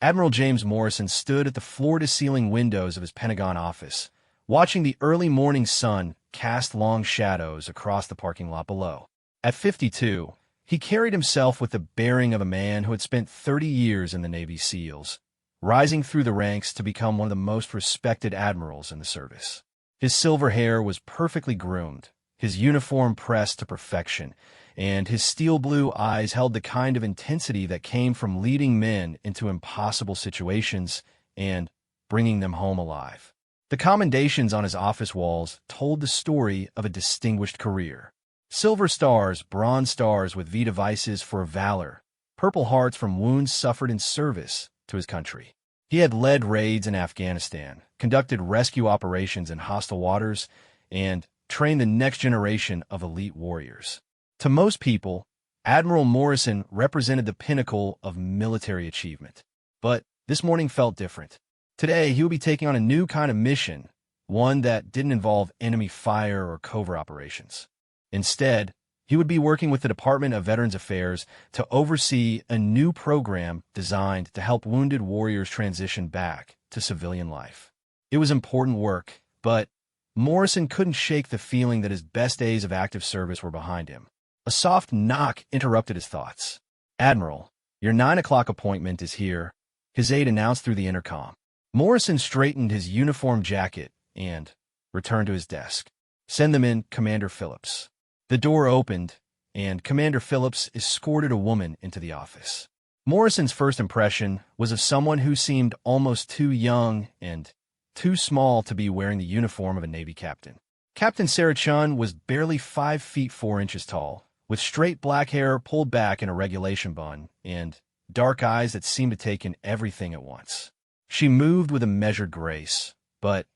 Admiral James Morrison stood at the floor-to-ceiling windows of his Pentagon office, watching the early morning sun cast long shadows across the parking lot below. At 52, he carried himself with the bearing of a man who had spent 30 years in the Navy SEALs, rising through the ranks to become one of the most respected admirals in the service. His silver hair was perfectly groomed, his uniform pressed to perfection, and his steel blue eyes held the kind of intensity that came from leading men into impossible situations and bringing them home alive. The commendations on his office walls told the story of a distinguished career. Silver stars, bronze stars with V devices for valor, purple hearts from wounds suffered in service to his country. He had led raids in Afghanistan, conducted rescue operations in hostile waters, and trained the next generation of elite warriors. To most people, Admiral Morrison represented the pinnacle of military achievement. But this morning felt different. Today, he would be taking on a new kind of mission, one that didn't involve enemy fire or covert operations. Instead, he would be working with the Department of Veterans Affairs to oversee a new program designed to help wounded warriors transition back to civilian life. It was important work, but Morrison couldn't shake the feeling that his best days of active service were behind him. A soft knock interrupted his thoughts. "Admiral, your 9 o'clock appointment is here," his aide announced through the intercom. Morrison straightened his uniform jacket and returned to his desk. "Send them in, Commander Phillips." The door opened, and Commander Phillips escorted a woman into the office. Morrison's first impression was of someone who seemed almost too young and too small to be wearing the uniform of a Navy captain. Captain Sarah Chun was barely 5 feet 4 inches tall, with straight black hair pulled back in a regulation bun and dark eyes that seemed to take in everything at once. She moved with a measured grace, but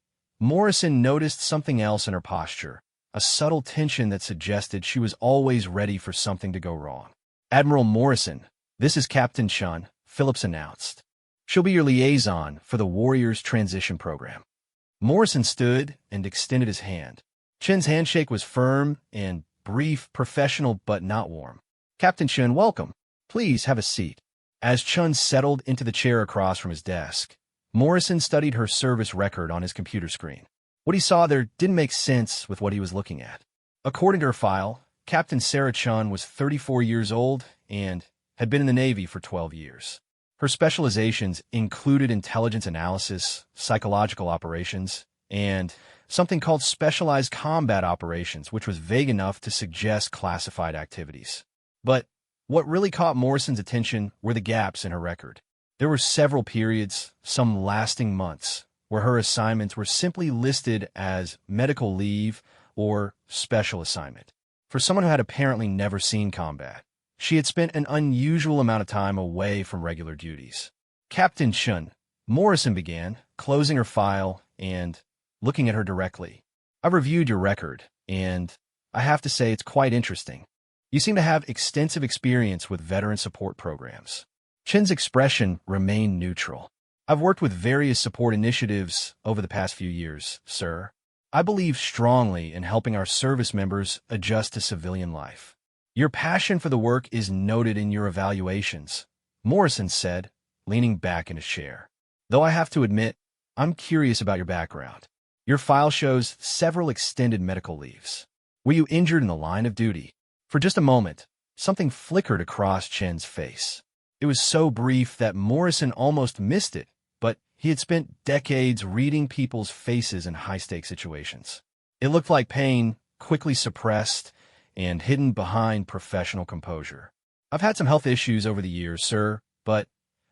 Morrison noticed something else in her posture, a subtle tension that suggested she was always ready for something to go wrong. "Admiral Morrison, this is Captain Chun," Phillips announced. "She'll be your liaison for the Warriors Transition Program." Morrison stood and extended his hand. Chun's handshake was firm and brief, professional but not warm. "Captain Chun, welcome. Please have a seat." As Chun settled into the chair across from his desk, Morrison studied her service record on his computer screen. What he saw there didn't make sense with what he was looking at. According to her file, Captain Sarah Chun was 34 years old and had been in the Navy for 12 years. Her specializations included intelligence analysis, psychological operations, and something called specialized combat operations, which was vague enough to suggest classified activities. But what really caught Morrison's attention were the gaps in her record. There were several periods, some lasting months, where her assignments were simply listed as medical leave or special assignment. For someone who had apparently never seen combat, she had spent an unusual amount of time away from regular duties. "Captain Chun," Morrison began, closing her file and looking at her directly. "I've reviewed your record, and I have to say it's quite interesting. You seem to have extensive experience with veteran support programs." Chun's expression remained neutral. "I've worked with various support initiatives over the past few years, sir. I believe strongly in helping our service members adjust to civilian life. Your passion for the work is noted in your evaluations," Morrison said, leaning back in his chair. "Though I have to admit, I'm curious about your background. Your file shows several extended medical leaves. Were you injured in the line of duty?" For just a moment, something flickered across Chun's face. It was so brief that Morrison almost missed it, but he had spent decades reading people's faces in high-stakes situations. It looked like pain, quickly suppressed and hidden behind professional composure. "I've had some health issues over the years, sir, but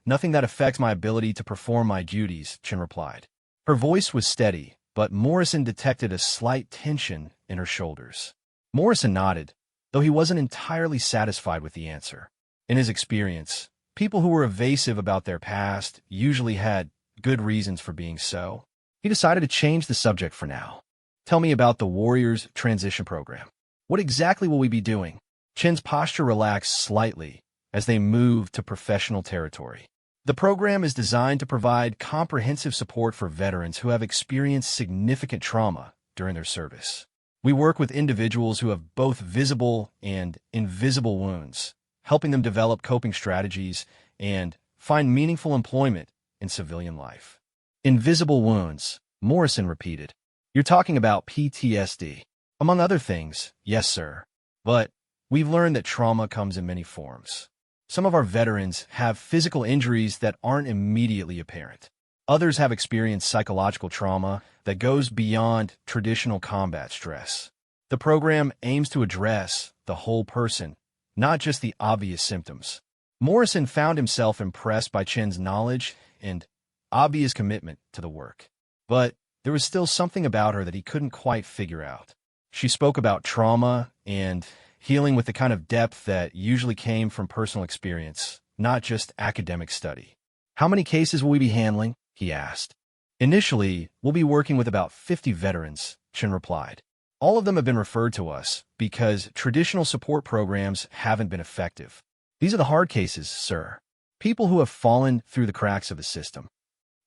nothing that affects my ability to perform my duties," Chun replied. Her voice was steady, but Morrison detected a slight tension in her shoulders. Morrison nodded, though he wasn't entirely satisfied with the answer. In his experience, people who were evasive about their past usually had good reasons for being so. He decided to change the subject for now. "Tell me about the Warriors Transition Program. What exactly will we be doing?" Chun's posture relaxed slightly as they moved to professional territory. "The program is designed to provide comprehensive support for veterans who have experienced significant trauma during their service. We work with individuals who have both visible and invisible wounds, helping them develop coping strategies and find meaningful employment in civilian life. Invisible wounds, Morrison repeated. You're talking about PTSD. Among other things, yes, sir. But we've learned that trauma comes in many forms. Some of our veterans have physical injuries that aren't immediately apparent. Others have experienced psychological trauma that goes beyond traditional combat stress. The program aims to address the whole person, not just the obvious symptoms. Morrison found himself impressed by Chen's knowledge and obvious commitment to the work. But there was still something about her that he couldn't quite figure out. She spoke about trauma and healing with the kind of depth that usually came from personal experience, not just academic study. How many cases will we be handling? He asked. Initially, we'll be working with about 50 veterans, Chen replied. All of them have been referred to us because traditional support programs haven't been effective. These are the hard cases, sir. People who have fallen through the cracks of the system.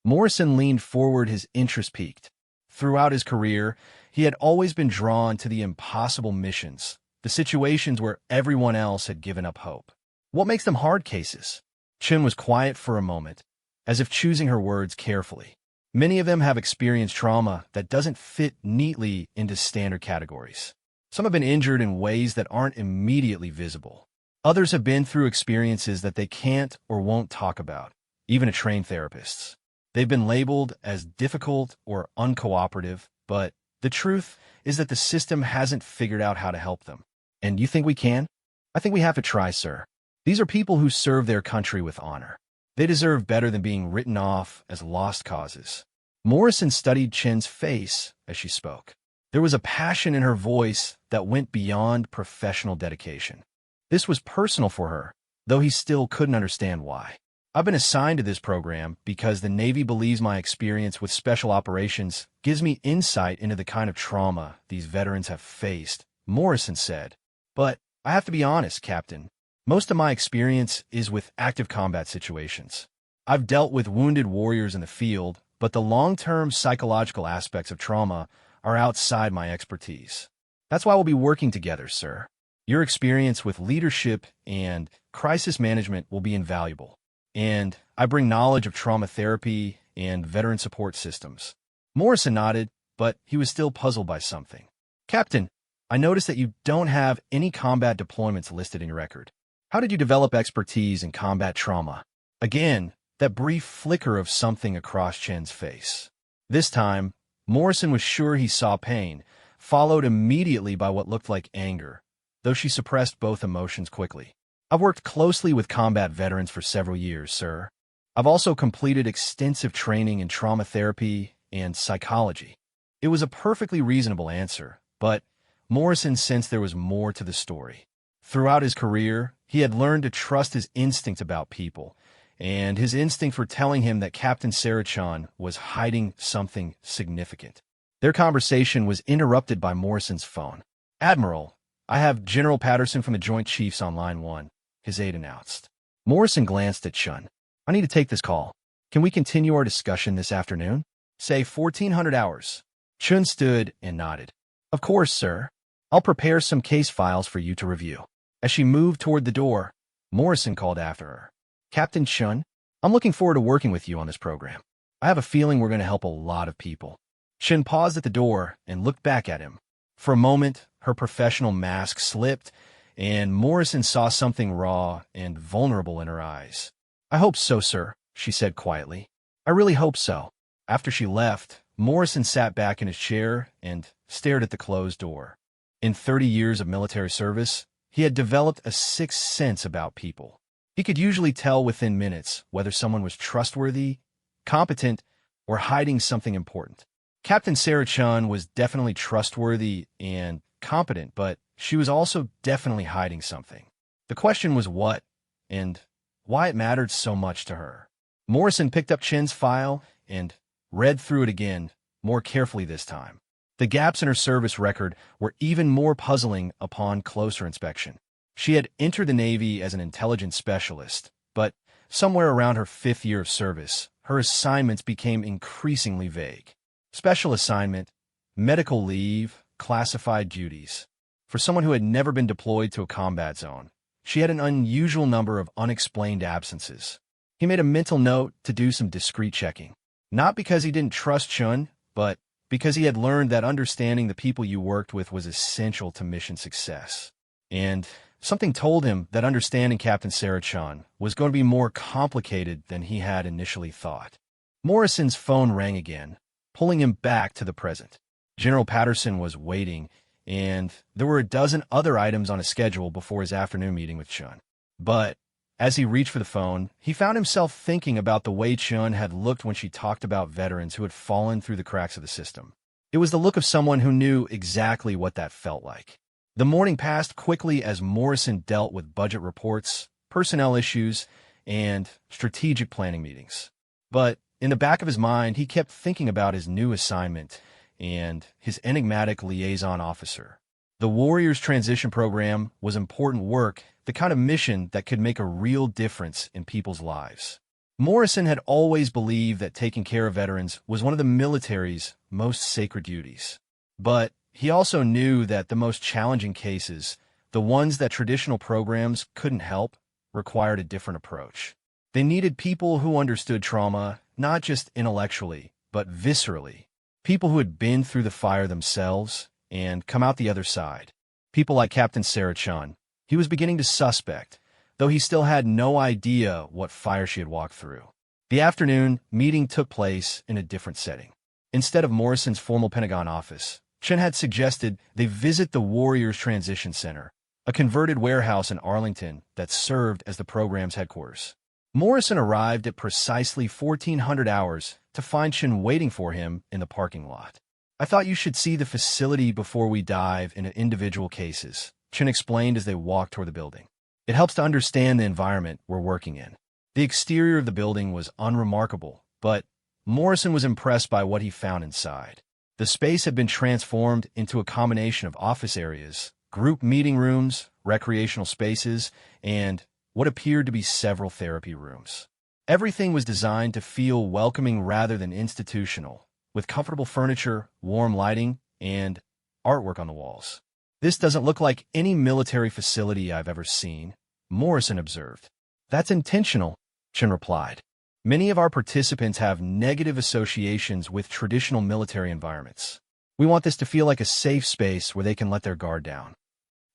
Morrison leaned forward, his interest peaked. Throughout his career, he had always been drawn to the impossible missions, the situations where everyone else had given up hope. What makes them hard cases? Chen was quiet for a moment, as if choosing her words carefully. Many of them have experienced trauma that doesn't fit neatly into standard categories. Some have been injured in ways that aren't immediately visible. Others have been through experiences that they can't or won't talk about, even to trained therapists. They've been labeled as difficult or uncooperative, but the truth is that the system hasn't figured out how to help them. And you think we can? I think we have to try, sir. These are people who serve their country with honor. They deserve better than being written off as lost causes. Morrison studied Chen's face as she spoke. There was a passion in her voice that went beyond professional dedication. This was personal for her, though he still couldn't understand why. I've been assigned to this program because the Navy believes my experience with special operations gives me insight into the kind of trauma these veterans have faced, Morrison said. But I have to be honest, Captain. Most of my experience is with active combat situations. I've dealt with wounded warriors in the field, but the long-term psychological aspects of trauma are outside my expertise. That's why we'll be working together, sir. Your experience with leadership and crisis management will be invaluable. And I bring knowledge of trauma therapy and veteran support systems. Morrison nodded, but he was still puzzled by something. Captain, I noticed that you don't have any combat deployments listed in your record. How did you develop expertise in combat trauma? Again, that brief flicker of something across Chen's face. This time, Morrison was sure he saw pain, followed immediately by what looked like anger, though she suppressed both emotions quickly. I've worked closely with combat veterans for several years, sir. I've also completed extensive training in trauma therapy and psychology. It was a perfectly reasonable answer, but Morrison sensed there was more to the story. Throughout his career, he had learned to trust his instinct about people, and his instincts were telling him that Captain Sarachan was hiding something significant. Their conversation was interrupted by Morrison's phone. Admiral, I have General Patterson from the Joint Chiefs on line 1, his aide announced. Morrison glanced at Chun. I need to take this call. Can we continue our discussion this afternoon? Say 1400 hours. Chun stood and nodded. Of course, sir. I'll prepare some case files for you to review. As she moved toward the door, Morrison called after her. Captain Chun, I'm looking forward to working with you on this program. I have a feeling we're going to help a lot of people. Chun paused at the door and looked back at him. For a moment, her professional mask slipped, and Morrison saw something raw and vulnerable in her eyes. I hope so, sir, she said quietly. I really hope so. After she left, Morrison sat back in his chair and stared at the closed door. In 30 years of military service, he had developed a sixth sense about people. He could usually tell within minutes whether someone was trustworthy, competent, or hiding something important. Captain Sarachan was definitely trustworthy and competent, but she was also definitely hiding something. The question was what, and why it mattered so much to her. Morrison picked up Chen's file and read through it again, more carefully this time. The gaps in her service record were even more puzzling upon closer inspection. She had entered the Navy as an intelligence specialist, but somewhere around her 5th year of service, her assignments became increasingly vague. Special assignment, medical leave, classified duties. For someone who had never been deployed to a combat zone, she had an unusual number of unexplained absences. He made a mental note to do some discreet checking. Not because he didn't trust Chun, but because he had learned that understanding the people you worked with was essential to mission success. And something told him that understanding Captain Sarah Chun was going to be more complicated than he had initially thought. Morrison's phone rang again, pulling him back to the present. General Patterson was waiting, and there were a dozen other items on his schedule before his afternoon meeting with Chun. But as he reached for the phone, he found himself thinking about the way Chun had looked when she talked about veterans who had fallen through the cracks of the system. It was the look of someone who knew exactly what that felt like. The morning passed quickly as Morrison dealt with budget reports, personnel issues, and strategic planning meetings. But in the back of his mind, he kept thinking about his new assignment and his enigmatic liaison officer. The Warriors Transition Program was important work, the kind of mission that could make a real difference in people's lives. Morrison had always believed that taking care of veterans was one of the military's most sacred duties. But he also knew that the most challenging cases, the ones that traditional programs couldn't help, required a different approach. They needed people who understood trauma, not just intellectually, but viscerally. People who had been through the fire themselves and come out the other side. People like Captain Sarah Chun. He was beginning to suspect, though he still had no idea what fire she had walked through. The afternoon meeting took place in a different setting. Instead of Morrison's formal Pentagon office, Chun had suggested they visit the Warriors Transition Center, a converted warehouse in Arlington that served as the program's headquarters. Morrison arrived at precisely 1400 hours to find Chun waiting for him in the parking lot. "I thought you should see the facility before we dive into individual cases," Chun explained as they walked toward the building. "It helps to understand the environment we're working in." The exterior of the building was unremarkable, but Morrison was impressed by what he found inside. The space had been transformed into a combination of office areas, group meeting rooms, recreational spaces, and what appeared to be several therapy rooms. Everything was designed to feel welcoming rather than institutional, with comfortable furniture, warm lighting, and artwork on the walls. "This doesn't look like any military facility I've ever seen," Morrison observed. "That's intentional," Chun replied. "Many of our participants have negative associations with traditional military environments. We want this to feel like a safe space where they can let their guard down."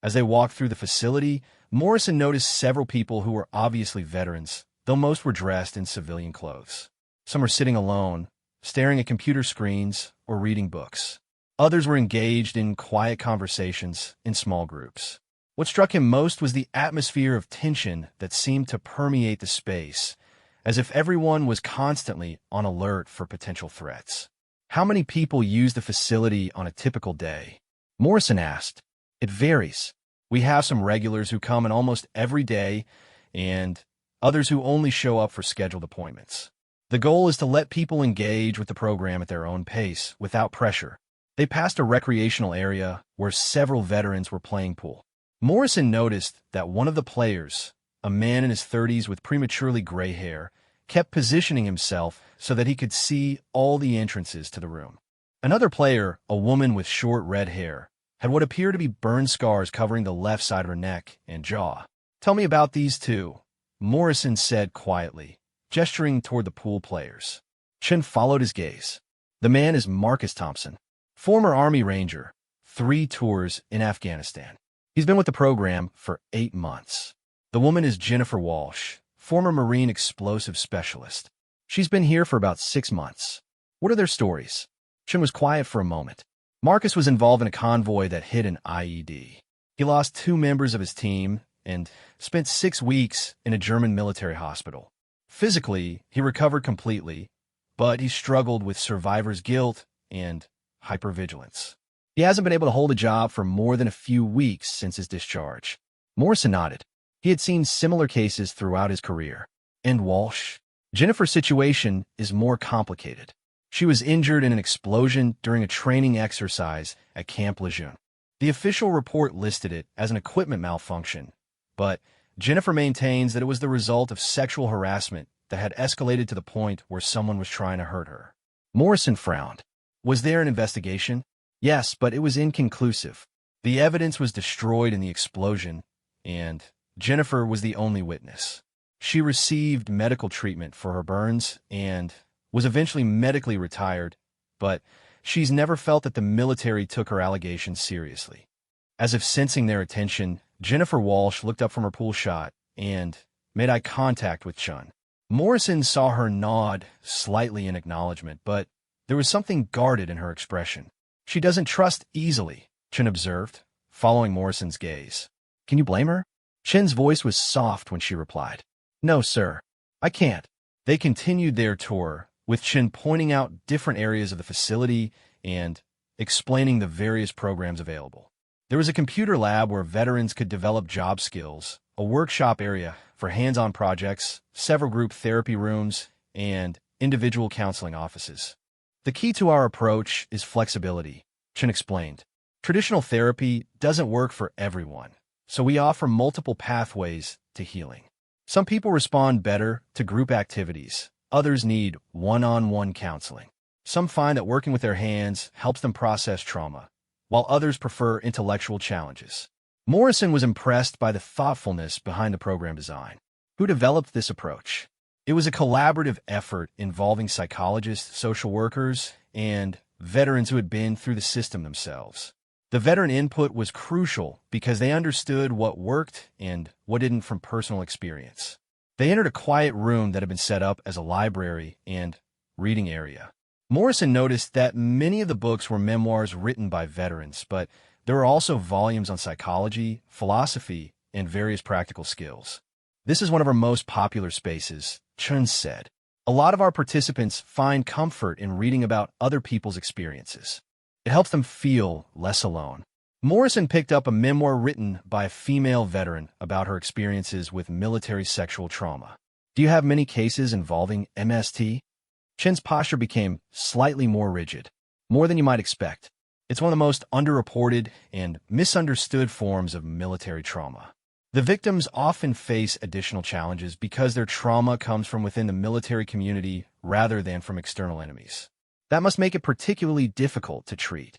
As they walked through the facility, Morrison noticed several people who were obviously veterans, though most were dressed in civilian clothes. Some were sitting alone, staring at computer screens or reading books. Others were engaged in quiet conversations in small groups. What struck him most was the atmosphere of tension that seemed to permeate the space, as if everyone was constantly on alert for potential threats. "How many people use the facility on a typical day?" Morrison asked. "It varies. We have some regulars who come in almost every day, and others who only show up for scheduled appointments. The goal is to let people engage with the program at their own pace, without pressure." They passed a recreational area where several veterans were playing pool. Morrison noticed that one of the players, a man in his 30s with prematurely gray hair, kept positioning himself so that he could see all the entrances to the room. Another player, a woman with short red hair, had what appeared to be burn scars covering the left side of her neck and jaw. "Tell me about these two," Morrison said quietly, gesturing toward the pool players. Chun followed his gaze. "The man is Marcus Thompson, former Army Ranger, 3 tours in Afghanistan. He's been with the program for 8 months. The woman is Jennifer Walsh, former Marine explosive specialist. She's been here for about 6 months. What are their stories?" Chun was quiet for a moment. Marcus was involved in a convoy that hit an IED. He lost 2 members of his team and spent 6 weeks in a German military hospital. Physically, he recovered completely, but he struggled with survivor's guilt and hypervigilance. He hasn't been able to hold a job for more than a few weeks since his discharge. Morrison nodded. He had seen similar cases throughout his career. "And Walsh?" "Jennifer's situation is more complicated. She was injured in an explosion during a training exercise at Camp Lejeune. The official report listed it as an equipment malfunction, but Jennifer maintains that it was the result of sexual harassment that had escalated to the point where someone was trying to hurt her." Morrison frowned. "Was there an investigation?" "Yes, but it was inconclusive. The evidence was destroyed in the explosion, and Jennifer was the only witness." She received medical treatment for her burns and was eventually medically retired, but she's never felt that the military took her allegations seriously. As if sensing their attention, Jennifer Walsh looked up from her pool shot and made eye contact with Chun. Morrison saw her nod slightly in acknowledgement, but there was something guarded in her expression. She doesn't trust easily, Chun observed, following Morrison's gaze. Can you blame her? Chin's voice was soft when she replied. No, sir. I can't. They continued their tour, with Chin pointing out different areas of the facility and explaining the various programs available. There was a computer lab where veterans could develop job skills, a workshop area for hands-on projects, several group therapy rooms, and individual counseling offices. The key to our approach is flexibility, Chin explained. Traditional therapy doesn't work for everyone, so we offer multiple pathways to healing. Some people respond better to group activities. Others need one-on-one counseling. Some find that working with their hands helps them process trauma, while others prefer intellectual challenges. Morrison was impressed by the thoughtfulness behind the program design. Who developed this approach? It was a collaborative effort involving psychologists, social workers, and veterans who had been through the system themselves. The veteran input was crucial because they understood what worked and what didn't from personal experience. They entered a quiet room that had been set up as a library and reading area. Morrison noticed that many of the books were memoirs written by veterans, but there were also volumes on psychology, philosophy, and various practical skills. This is one of our most popular spaces, Chun said. A lot of our participants find comfort in reading about other people's experiences. It helps them feel less alone. Morrison picked up a memoir written by a female veteran about her experiences with military sexual trauma. Do you have many cases involving MST? Chin's posture became slightly more rigid, more than you might expect. It's one of the most underreported and misunderstood forms of military trauma. The victims often face additional challenges because their trauma comes from within the military community rather than from external enemies. That must make it particularly difficult to treat.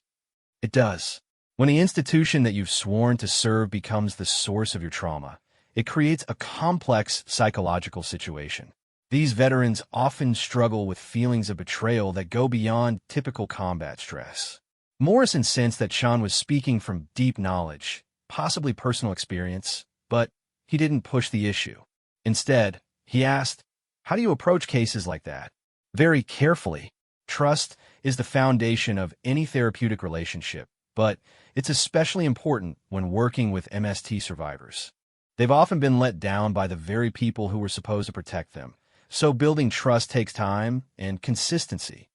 It does. When the institution that you've sworn to serve becomes the source of your trauma, it creates a complex psychological situation. These veterans often struggle with feelings of betrayal that go beyond typical combat stress. Morrison sensed that Sean was speaking from deep knowledge, possibly personal experience, but he didn't push the issue. Instead, he asked, "How do you approach cases like that?" Very carefully. Trust is the foundation of any therapeutic relationship, but it's especially important when working with MST survivors. They've often been let down by the very people who were supposed to protect them, so building trust takes time and consistency.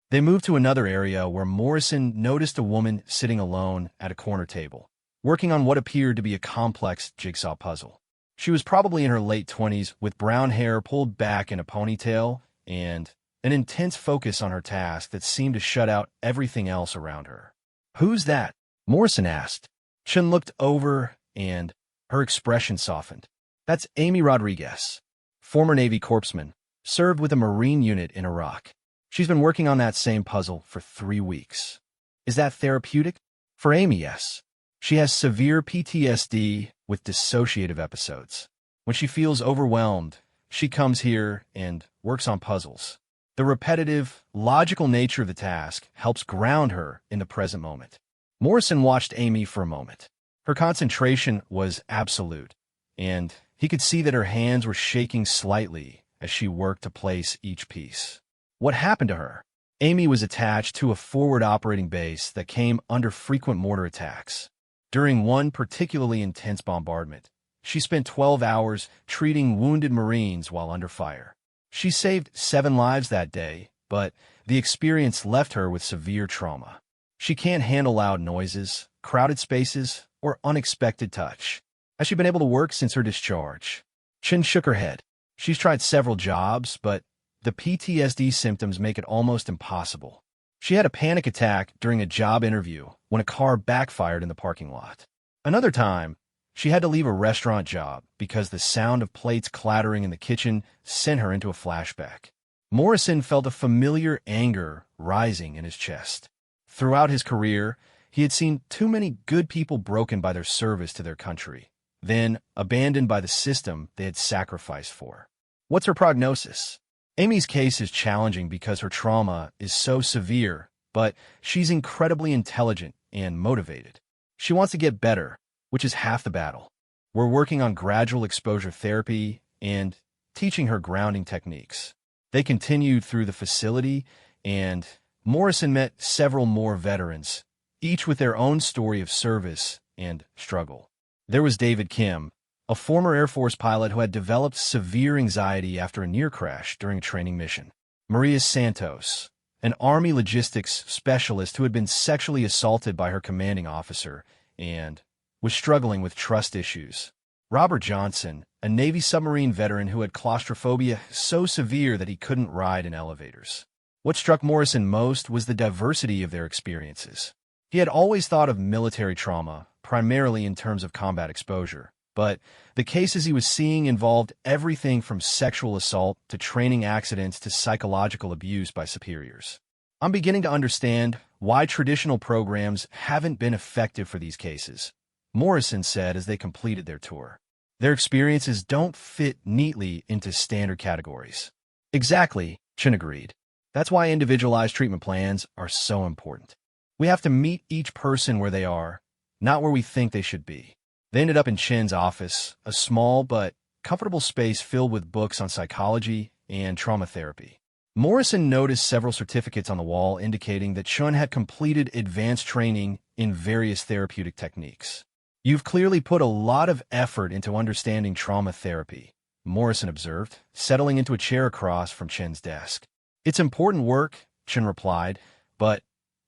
They moved to another area where Morrison noticed a woman sitting alone at a corner table, working on what appeared to be a complex jigsaw puzzle. She was probably in her late 20s with brown hair pulled back in a ponytail and an intense focus on her task that seemed to shut out everything else around her. "Who's that?" Morrison asked. Chun looked over and her expression softened. "That's Amy Rodriguez, former Navy corpsman, served with a Marine unit in Iraq. She's been working on that same puzzle for 3 weeks. Is that therapeutic?" "For Amy, yes. She has severe PTSD with dissociative episodes. When she feels overwhelmed, she comes here and works on puzzles. The repetitive, logical nature of the task helps ground her in the present moment." Morrison watched Amy for a moment. Her concentration was absolute, and he could see that her hands were shaking slightly as she worked to place each piece. What happened to her? Amy was attached to a forward operating base that came under frequent mortar attacks. During one particularly intense bombardment, she spent 12 hours treating wounded Marines while under fire. She saved 7 lives that day, but the experience left her with severe trauma. She can't handle loud noises, crowded spaces, or unexpected touch. Has she been able to work since her discharge? Chin shook her head. She's tried several jobs, but the PTSD symptoms make it almost impossible. She had a panic attack during a job interview when a car backfired in the parking lot. Another time, she had to leave a restaurant job because the sound of plates clattering in the kitchen sent her into a flashback. Morrison felt a familiar anger rising in his chest. Throughout his career, he had seen too many good people broken by their service to their country. then abandoned by the system they had sacrificed for. What's her prognosis? Amy's case is challenging because her trauma is so severe, but she's incredibly intelligent and motivated. She wants to get better, which is half the battle. We're working on gradual exposure therapy and teaching her grounding techniques. They continued through the facility, and Morrison met several more veterans, each with their own story of service and struggle. There was David Kim, a former Air Force pilot who had developed severe anxiety after a near crash during a training mission. Maria Santos, an Army logistics specialist who had been sexually assaulted by her commanding officer and was struggling with trust issues. Robert Johnson, a Navy submarine veteran who had claustrophobia so severe that he couldn't ride in elevators. What struck Morrison most was the diversity of their experiences. He had always thought of military trauma primarily in terms of combat exposure, but the cases he was seeing involved everything from sexual assault to training accidents to psychological abuse by superiors. I'm beginning to understand why traditional programs haven't been effective for these cases, Morrison said as they completed their tour. Their experiences don't fit neatly into standard categories. Exactly, Chin agreed. That's why individualized treatment plans are so important. We have to meet each person where they are, not where we think they should be. They ended up in Chin's office, a small but comfortable space filled with books on psychology and trauma therapy. Morrison noticed several certificates on the wall indicating that Chun had completed advanced training in various therapeutic techniques. You've clearly put a lot of effort into understanding trauma therapy, Morrison observed, settling into a chair across from Chin's desk. It's important work, Chin replied, but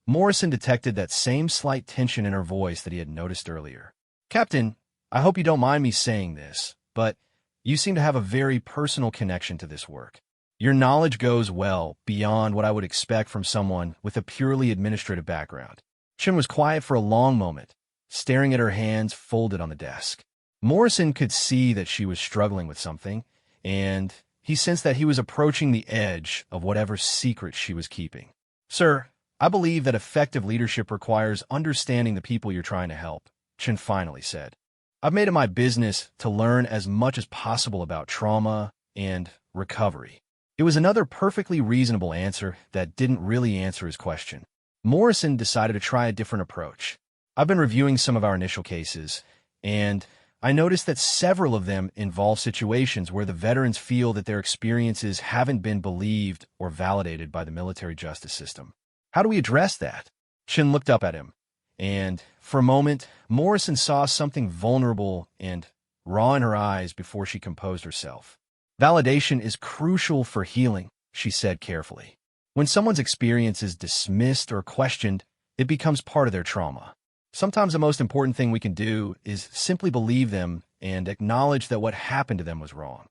Morrison detected that same slight tension in her voice that he had noticed earlier. Captain, I hope you don't mind me saying this, but you seem to have a very personal connection to this work. Your knowledge goes well beyond what I would expect from someone with a purely administrative background. Chin was quiet for a long moment, staring at her hands folded on the desk. Morrison could see that she was struggling with something, and he sensed that he was approaching the edge of whatever secret she was keeping. Sir, I believe that effective leadership requires understanding the people you're trying to help, Chin finally said. I've made it my business to learn as much as possible about trauma and recovery. It was another perfectly reasonable answer that didn't really answer his question. Morrison decided to try a different approach. I've been reviewing some of our initial cases, and I noticed that several of them involve situations where the veterans feel that their experiences haven't been believed or validated by the military justice system. How do we address that? Chin looked up at him, and for a moment, Morrison saw something vulnerable and raw in her eyes before she composed herself. Validation is crucial for healing, she said carefully. When someone's experience is dismissed or questioned, it becomes part of their trauma. Sometimes the most important thing we can do is simply believe them and acknowledge that what happened to them was wrong.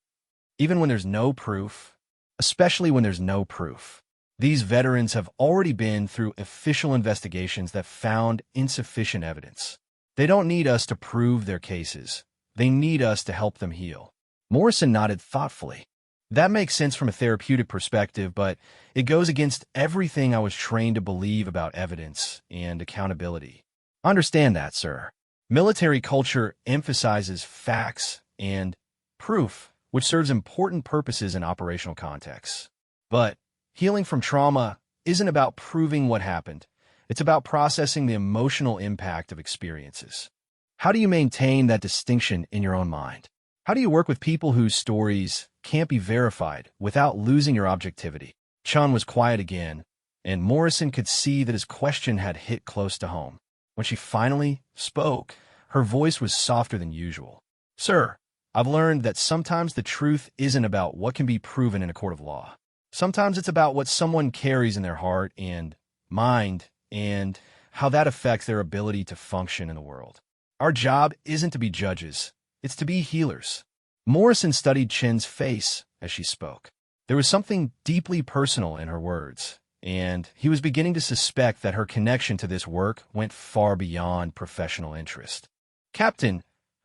Even when there's no proof, especially when there's no proof. These veterans have already been through official investigations that found insufficient evidence. They don't need us to prove their cases. They need us to help them heal. Morrison nodded thoughtfully. That makes sense from a therapeutic perspective, but it goes against everything I was trained to believe about evidence and accountability. Understand that, sir. Military culture emphasizes facts and proof, which serves important purposes in operational contexts. But healing from trauma isn't about proving what happened. It's about processing the emotional impact of experiences. How do you maintain that distinction in your own mind? How do you work with people whose stories can't be verified without losing your objectivity? Chun was quiet again, and Morrison could see that his question had hit close to home. When she finally spoke, her voice was softer than usual. Sir, I've learned that sometimes the truth isn't about what can be proven in a court of law. Sometimes it's about what someone carries in their heart and mind and how that affects their ability to function in the world. Our job isn't to be judges. It's to be healers. Morrison studied Chin's face as she spoke. There was something deeply personal in her words, and he was beginning to suspect that her connection to this work went far beyond professional interest. Captain,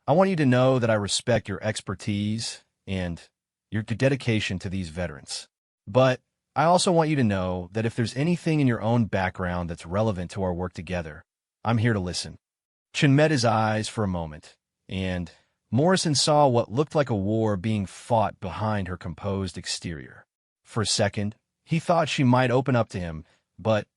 I want you to know that I respect your expertise and your dedication to these veterans. But I also want you to know that if there's anything in your own background that's relevant to our work together, I'm here to listen. Chin met his eyes for a moment, and Morrison saw what looked like a war being fought behind her composed exterior. For a second, he thought she might open up to him, but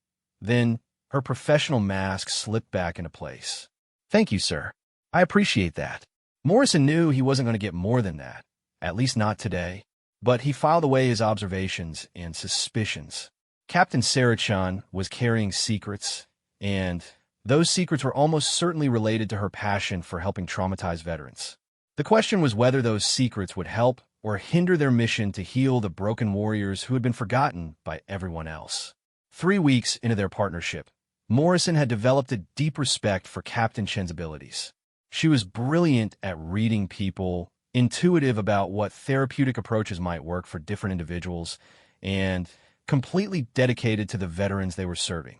then her professional mask slipped back into place. "Thank you, sir. I appreciate that." Morrison knew he wasn't going to get more than that, at least not today, but he filed away his observations and suspicions. Captain Sarah-chan was carrying secrets, and those secrets were almost certainly related to her passion for helping traumatized veterans. The question was whether those secrets would help or hinder their mission to heal the broken warriors who had been forgotten by everyone else. 3 weeks into their partnership, Morrison had developed a deep respect for Captain Chen's abilities. She was brilliant at reading people, intuitive about what therapeutic approaches might work for different individuals, and completely dedicated to the veterans they were serving.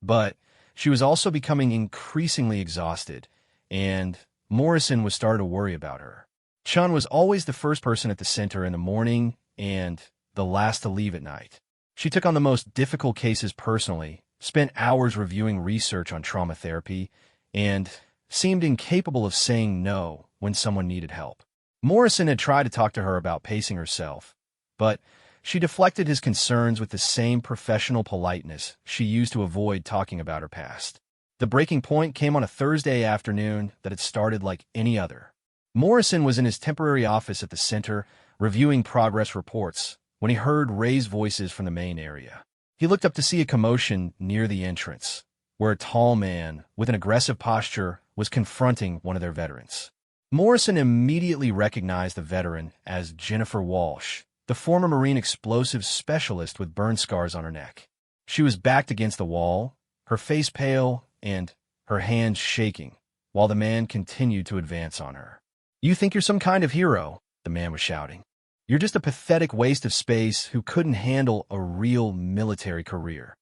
But she was also becoming increasingly exhausted, and Morrison was starting to worry about her. Chun was always the first person at the center in the morning and the last to leave at night. She took on the most difficult cases personally, spent hours reviewing research on trauma therapy, and seemed incapable of saying no when someone needed help. Morrison had tried to talk to her about pacing herself, but she deflected his concerns with the same professional politeness she used to avoid talking about her past. The breaking point came on a Thursday afternoon that had started like any other. Morrison was in his temporary office at the center, reviewing progress reports, when he heard raised voices from the main area. He looked up to see a commotion near the entrance, where a tall man with an aggressive posture was confronting one of their veterans. Morrison immediately recognized the veteran as Jennifer Walsh, the former Marine explosives specialist with burn scars on her neck. She was backed against the wall, her face pale and her hands shaking, while the man continued to advance on her. "You think you're some kind of hero," the man was shouting. "You're just a pathetic waste of space who couldn't handle a real military career."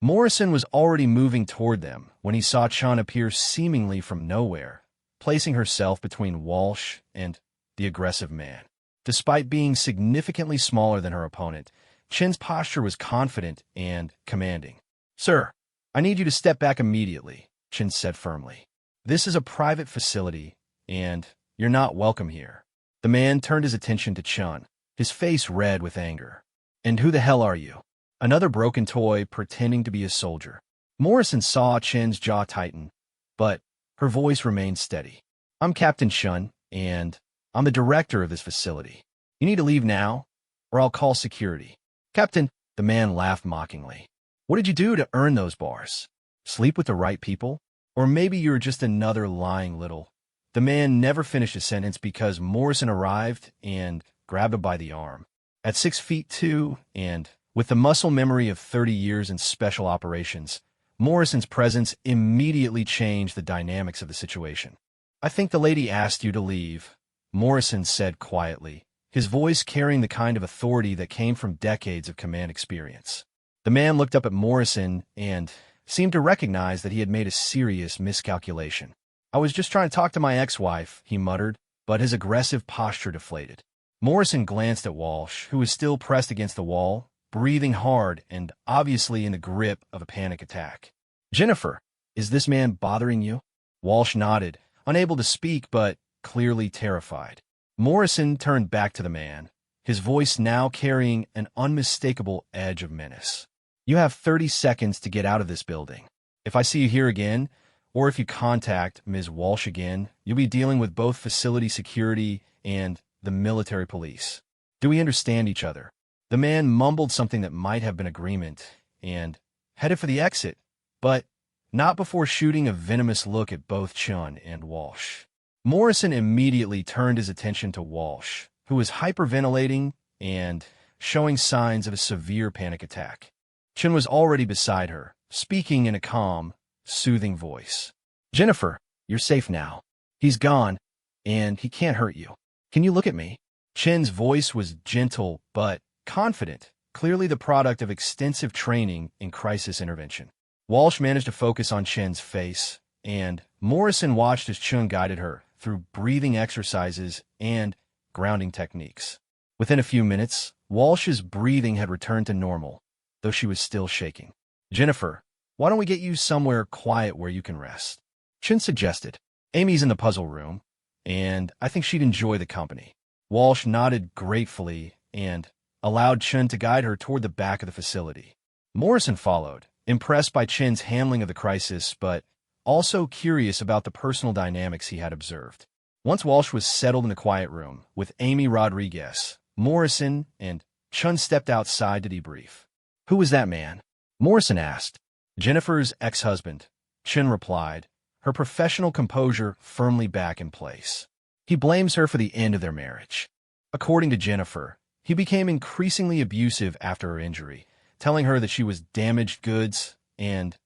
Morrison was already moving toward them when he saw Chun appear seemingly from nowhere, placing herself between Walsh and the aggressive man. Despite being significantly smaller than her opponent, Chen's posture was confident and commanding. "Sir, I need you to step back immediately," Chen said firmly. "This is a private facility, and you're not welcome here." The man turned his attention to Chun, his face red with anger. "And who the hell are you?" Another broken toy pretending to be a soldier. Morrison saw Chen's jaw tighten, but her voice remained steady. "I'm Captain Chun, and I'm the director of this facility. You need to leave now, or I'll call security." "Captain," the man laughed mockingly. "What did you do to earn those bars? Sleep with the right people? Or maybe you're just another lying little—" The man never finished his sentence because Morrison arrived and grabbed him by the arm. At 6'2", and with the muscle memory of 30 years in special operations, Morrison's presence immediately changed the dynamics of the situation. "I think the lady asked you to leave," Morrison said quietly, his voice carrying the kind of authority that came from decades of command experience. The man looked up at Morrison and seemed to recognize that he had made a serious miscalculation. "I was just trying to talk to my ex-wife," he muttered, but his aggressive posture deflated. Morrison glanced at Walsh, who was still pressed against the wall, breathing hard and obviously in the grip of a panic attack. "Jennifer, is this man bothering you?" Walsh nodded, unable to speak but clearly terrified. Morrison turned back to the man, his voice now carrying an unmistakable edge of menace. "You have 30 seconds to get out of this building. If I see you here again, or if you contact Ms. Walsh again, you'll be dealing with both facility security and the military police. Do we understand each other?" The man mumbled something that might have been agreement and headed for the exit, but not before shooting a venomous look at both Chun and Walsh. Morrison immediately turned his attention to Walsh, who was hyperventilating and showing signs of a severe panic attack. Chun was already beside her, speaking in a calm, soothing voice. "Jennifer, you're safe now. He's gone, and he can't hurt you. Can you look at me?" Chen's voice was gentle but confident, clearly the product of extensive training in crisis intervention. Walsh managed to focus on Chen's face, and Morrison watched as Chun guided her through breathing exercises and grounding techniques. Within a few minutes, Walsh's breathing had returned to normal, though she was still shaking. "Jennifer, why don't we get you somewhere quiet where you can rest?" Chin suggested. "Amy's in the puzzle room, and I think she'd enjoy the company. Walsh nodded gratefully and allowed Chun to guide her toward the back of the facility. Morrison followed, impressed by Chen's handling of the crisis, but also curious about the personal dynamics he had observed. Once Walsh was settled in a quiet room with Amy Rodriguez, Morrison and Chun stepped outside to debrief. "Who was that man?" Morrison asked. "Jennifer's ex-husband," Chun replied, her professional composure firmly back in place. "He blames her for the end of their marriage. According to Jennifer, he became increasingly abusive after her injury, telling her that she was damaged goods and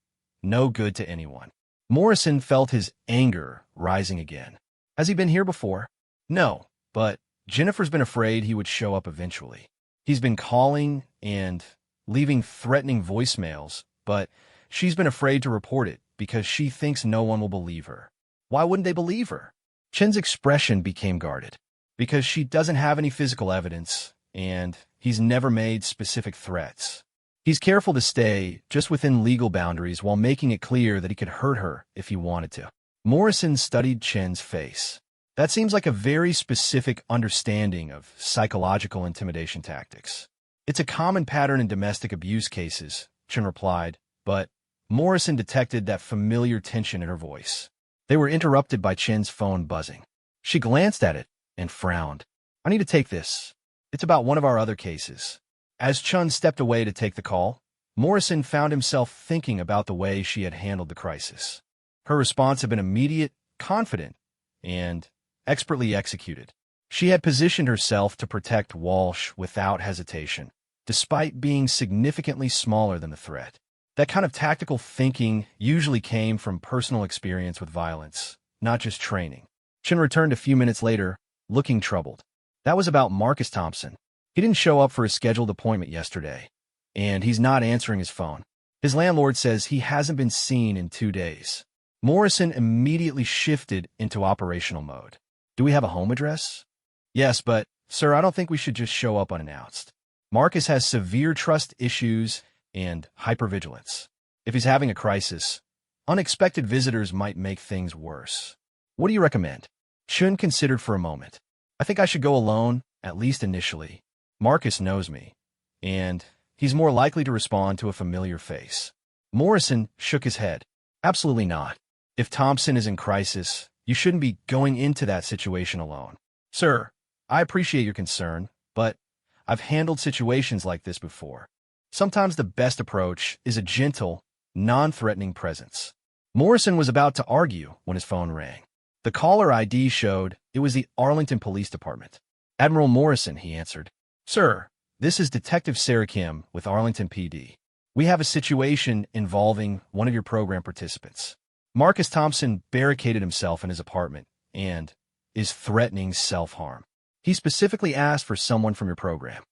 no good to anyone." Morrison felt his anger rising again. "Has he been here before?" "No, but Jennifer's been afraid he would show up eventually. He's been calling and leaving threatening voicemails, but she's been afraid to report it because she thinks no one will believe her." "Why wouldn't they believe her?" Chen's expression became guarded. "Because she doesn't have any physical evidence, and he's never made specific threats. He's careful to stay just within legal boundaries while making it clear that he could hurt her if he wanted to." Morrison studied Chen's face. "That seems like a very specific understanding of psychological intimidation tactics." "It's a common pattern in domestic abuse cases," Chen replied, but Morrison detected that familiar tension in her voice. They were interrupted by Chen's phone buzzing. She glanced at it and frowned. "I need to take this. It's about one of our other cases." As Chun stepped away to take the call, Morrison found himself thinking about the way she had handled the crisis. Her response had been immediate, confident, and expertly executed. She had positioned herself to protect Walsh without hesitation, despite being significantly smaller than the threat. That kind of tactical thinking usually came from personal experience with violence, not just training. Chin returned a few minutes later, looking troubled. "That was about Marcus Thompson. He didn't show up for his scheduled appointment yesterday, and he's not answering his phone. His landlord says he hasn't been seen in 2 days." Morrison immediately shifted into operational mode. "Do we have a home address?" "Yes, but, sir, I don't think we should just show up unannounced. Marcus has severe trust issues and hypervigilance. If he's having a crisis, unexpected visitors might make things worse. What do you recommend?" Chun considered for a moment. "I think I should go alone, at least initially. Marcus knows me, and he's more likely to respond to a familiar face." Morrison shook his head. "Absolutely not. If Thompson is in crisis, you shouldn't be going into that situation alone." "Sir, I appreciate your concern, but I've handled situations like this before. Sometimes the best approach is a gentle, non-threatening presence." Morrison was about to argue when his phone rang. The caller ID showed it was the Arlington Police Department. "Admiral Morrison," he answered. "Sir, this is Detective Sarah Kim with Arlington PD. We have a situation involving one of your program participants. Marcus Thompson barricaded himself in his apartment and is threatening self-harm. He specifically asked for someone from your program."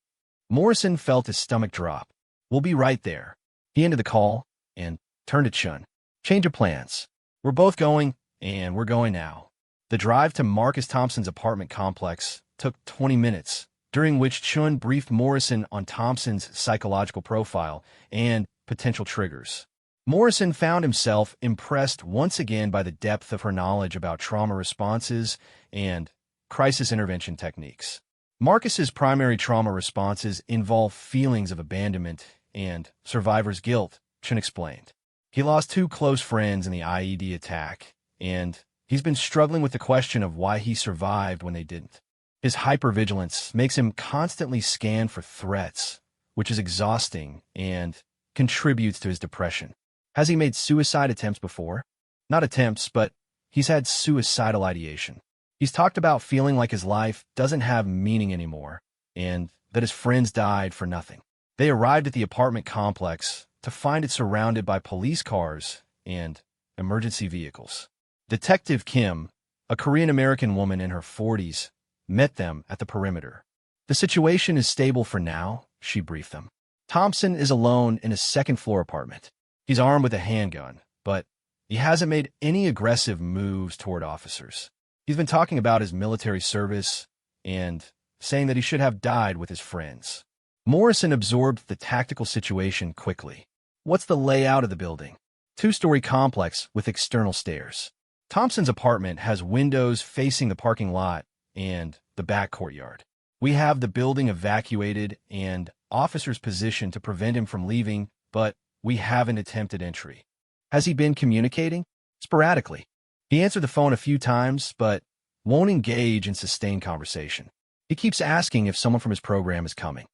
Morrison felt his stomach drop. "We'll be right there." He ended the call and turned to Chun. "Change of plans. We're both going, and we're going now." The drive to Marcus Thompson's apartment complex took 20 minutes, during which Chun briefed Morrison on Thompson's psychological profile and potential triggers. Morrison found himself impressed once again by the depth of her knowledge about trauma responses and crisis intervention techniques. Marcus's primary trauma responses involve feelings of abandonment and survivor's guilt, Chun explained. He lost 2 close friends in the IED attack, and he's been struggling with the question of why he survived when they didn't. His hypervigilance makes him constantly scan for threats, which is exhausting and contributes to his depression. Has he made suicide attempts before? Not attempts, but he's had suicidal ideation. He's talked about feeling like his life doesn't have meaning anymore, and that his friends died for nothing. They arrived at the apartment complex to find it surrounded by police cars and emergency vehicles. Detective Kim, a Korean-American woman in her 40s, met them at the perimeter. "The situation is stable for now," she briefed them. "Thompson is alone in a second-floor apartment. He's armed with a handgun, but he hasn't made any aggressive moves toward officers. He's been talking about his military service and saying that he should have died with his friends." Morrison absorbed the tactical situation quickly. "What's the layout of the building?" 2-story complex with external stairs. Thompson's apartment has windows facing the parking lot and the back courtyard. We have the building evacuated and officers positioned to prevent him from leaving, but we haven't attempted entry. Has he been communicating? Sporadically. He answered the phone a few times, but won't engage in sustained conversation. He keeps asking if someone from his program is coming.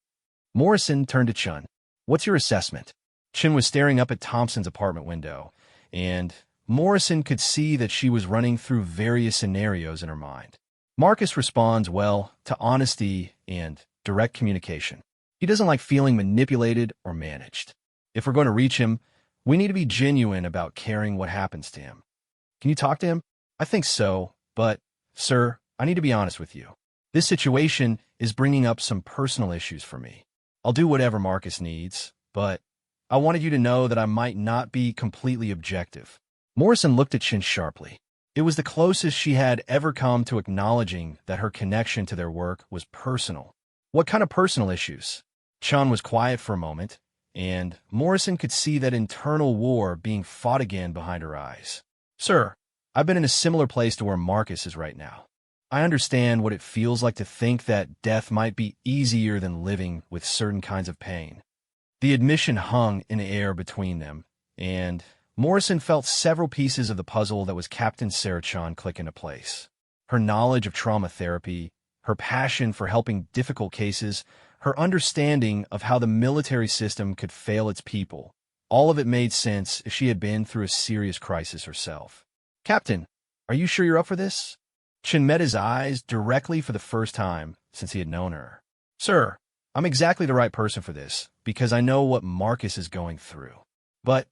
Morrison turned to Chun. What's your assessment? Chun was staring up at Thompson's apartment window, and Morrison could see that she was running through various scenarios in her mind. Marcus responds well to honesty and direct communication. He doesn't like feeling manipulated or managed. If we're going to reach him, we need to be genuine about caring what happens to him. Can you talk to him? I think so, but, sir, I need to be honest with you. This situation is bringing up some personal issues for me. I'll do whatever Marcus needs, but I wanted you to know that I might not be completely objective. Morrison looked at Chin sharply. It was the closest she had ever come to acknowledging that her connection to their work was personal. What kind of personal issues? Chun was quiet for a moment, and Morrison could see that internal war being fought again behind her eyes. Sir, I've been in a similar place to where Marcus is right now. I understand what it feels like to think that death might be easier than living with certain kinds of pain. The admission hung in the air between them, and Morrison felt several pieces of the puzzle that was Captain Sarah Chun click into place. Her knowledge of trauma therapy, her passion for helping difficult cases, her understanding of how the military system could fail its people. All of it made sense if she had been through a serious crisis herself. Captain, are you sure you're up for this? Chin met his eyes directly for the first time since he had known her. Sir, I'm exactly the right person for this, because I know what Marcus is going through. But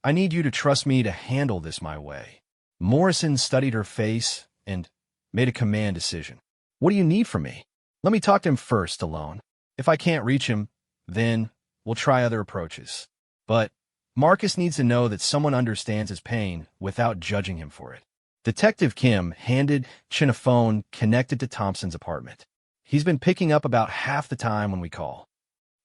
I need you to trust me to handle this my way. Morrison studied her face and made a command decision. What do you need from me? Let me talk to him first, alone. If I can't reach him, then we'll try other approaches. But Marcus needs to know that someone understands his pain without judging him for it. Detective Kim handed Chin a phone connected to Thompson's apartment. He's been picking up about half the time when we call.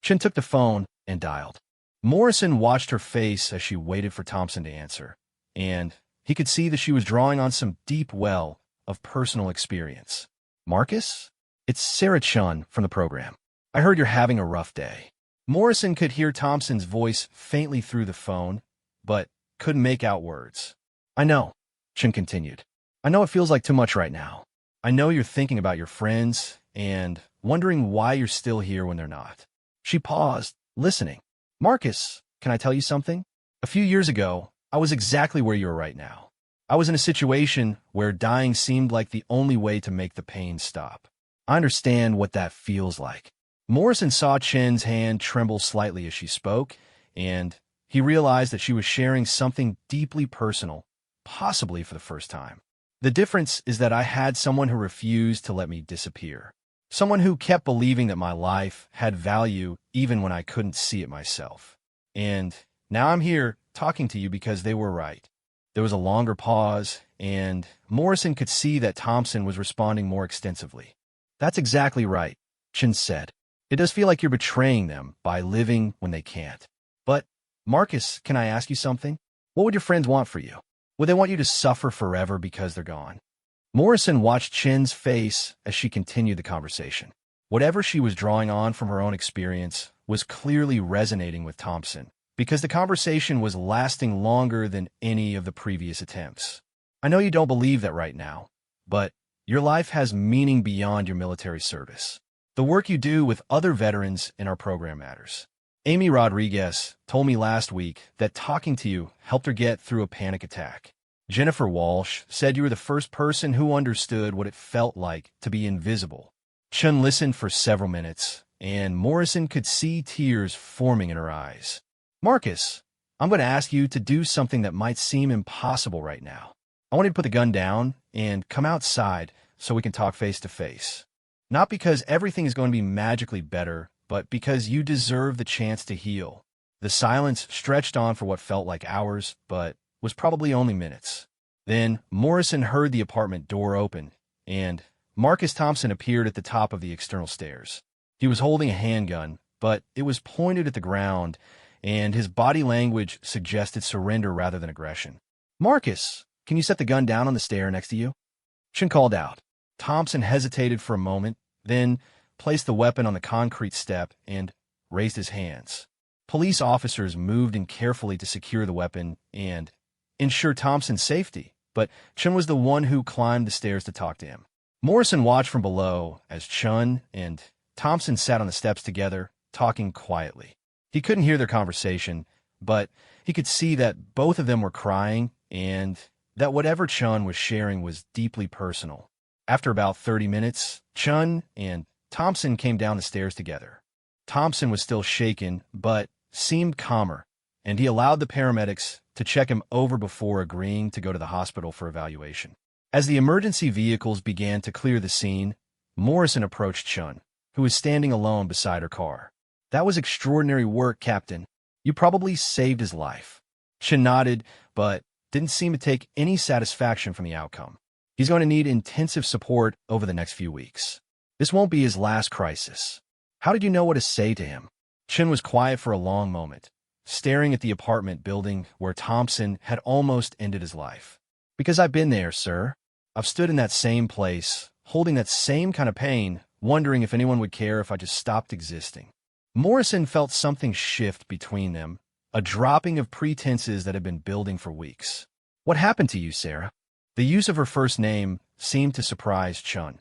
Chin took the phone and dialed. Morrison watched her face as she waited for Thompson to answer, and he could see that she was drawing on some deep well of personal experience. Marcus? It's Sarah Chun from the program. I heard you're having a rough day. Morrison could hear Thompson's voice faintly through the phone, but couldn't make out words. I know, Chun continued. I know it feels like too much right now. I know you're thinking about your friends and wondering why you're still here when they're not. She paused, listening. Marcus, can I tell you something? A few years ago, I was exactly where you are right now. I was in a situation where dying seemed like the only way to make the pain stop. I understand what that feels like. Morrison saw Chin's hand tremble slightly as she spoke, and he realized that she was sharing something deeply personal, possibly for the first time. The difference is that I had someone who refused to let me disappear. Someone who kept believing that my life had value even when I couldn't see it myself. And now I'm here talking to you because they were right. There was a longer pause, and Morrison could see that Thompson was responding more extensively. That's exactly right, Chin said. It does feel like you're betraying them by living when they can't. But, Marcus, can I ask you something? What would your friends want for you? Would they want you to suffer forever because they're gone? Morrison watched Chin's face as she continued the conversation. Whatever she was drawing on from her own experience was clearly resonating with Thompson, because the conversation was lasting longer than any of the previous attempts. I know you don't believe that right now, but your life has meaning beyond your military service. The work you do with other veterans in our program matters. Amy Rodriguez told me last week that talking to you helped her get through a panic attack. Jennifer Walsh said you were the first person who understood what it felt like to be invisible. Chun listened for several minutes, and Morrison could see tears forming in her eyes. Marcus, I'm going to ask you to do something that might seem impossible right now. I want you to put the gun down and come outside so we can talk face to face. Not because everything is going to be magically better, but because you deserve the chance to heal. The silence stretched on for what felt like hours, but was probably only minutes. Then Morrison heard the apartment door open, and Marcus Thompson appeared at the top of the external stairs. He was holding a handgun, but it was pointed at the ground, and his body language suggested surrender rather than aggression. Marcus, Can you set the gun down on the stair next to you? Chen called out. Thompson hesitated for a moment, then placed the weapon on the concrete step and raised his hands. Police officers moved in carefully to secure the weapon and ensure Thompson's safety, but Chen was the one who climbed the stairs to talk to him. Morrison watched from below as Chen and Thompson sat on the steps together, talking quietly. He couldn't hear their conversation, but he could see that both of them were crying and that whatever Chen was sharing was deeply personal. After about 30 minutes, Chen and Thompson came down the stairs together. Thompson was still shaken, but seemed calmer, and he allowed the paramedics to check him over before agreeing to go to the hospital for evaluation. As the emergency vehicles began to clear the scene, Morrison approached Chen, who was standing alone beside her car. "That was extraordinary work, Captain. You probably saved his life." Chen nodded, but didn't seem to take any satisfaction from the outcome. He's going to need intensive support over the next few weeks. This won't be his last crisis. How did you know what to say to him? Chen was quiet for a long moment, staring at the apartment building where Thompson had almost ended his life. "Because I've been there, sir. I've stood in that same place, holding that same kind of pain, wondering if anyone would care if I just stopped existing." Morrison felt something shift between them, a dropping of pretenses that had been building for weeks. "What happened to you, Sarah?" The use of her first name seemed to surprise Chen,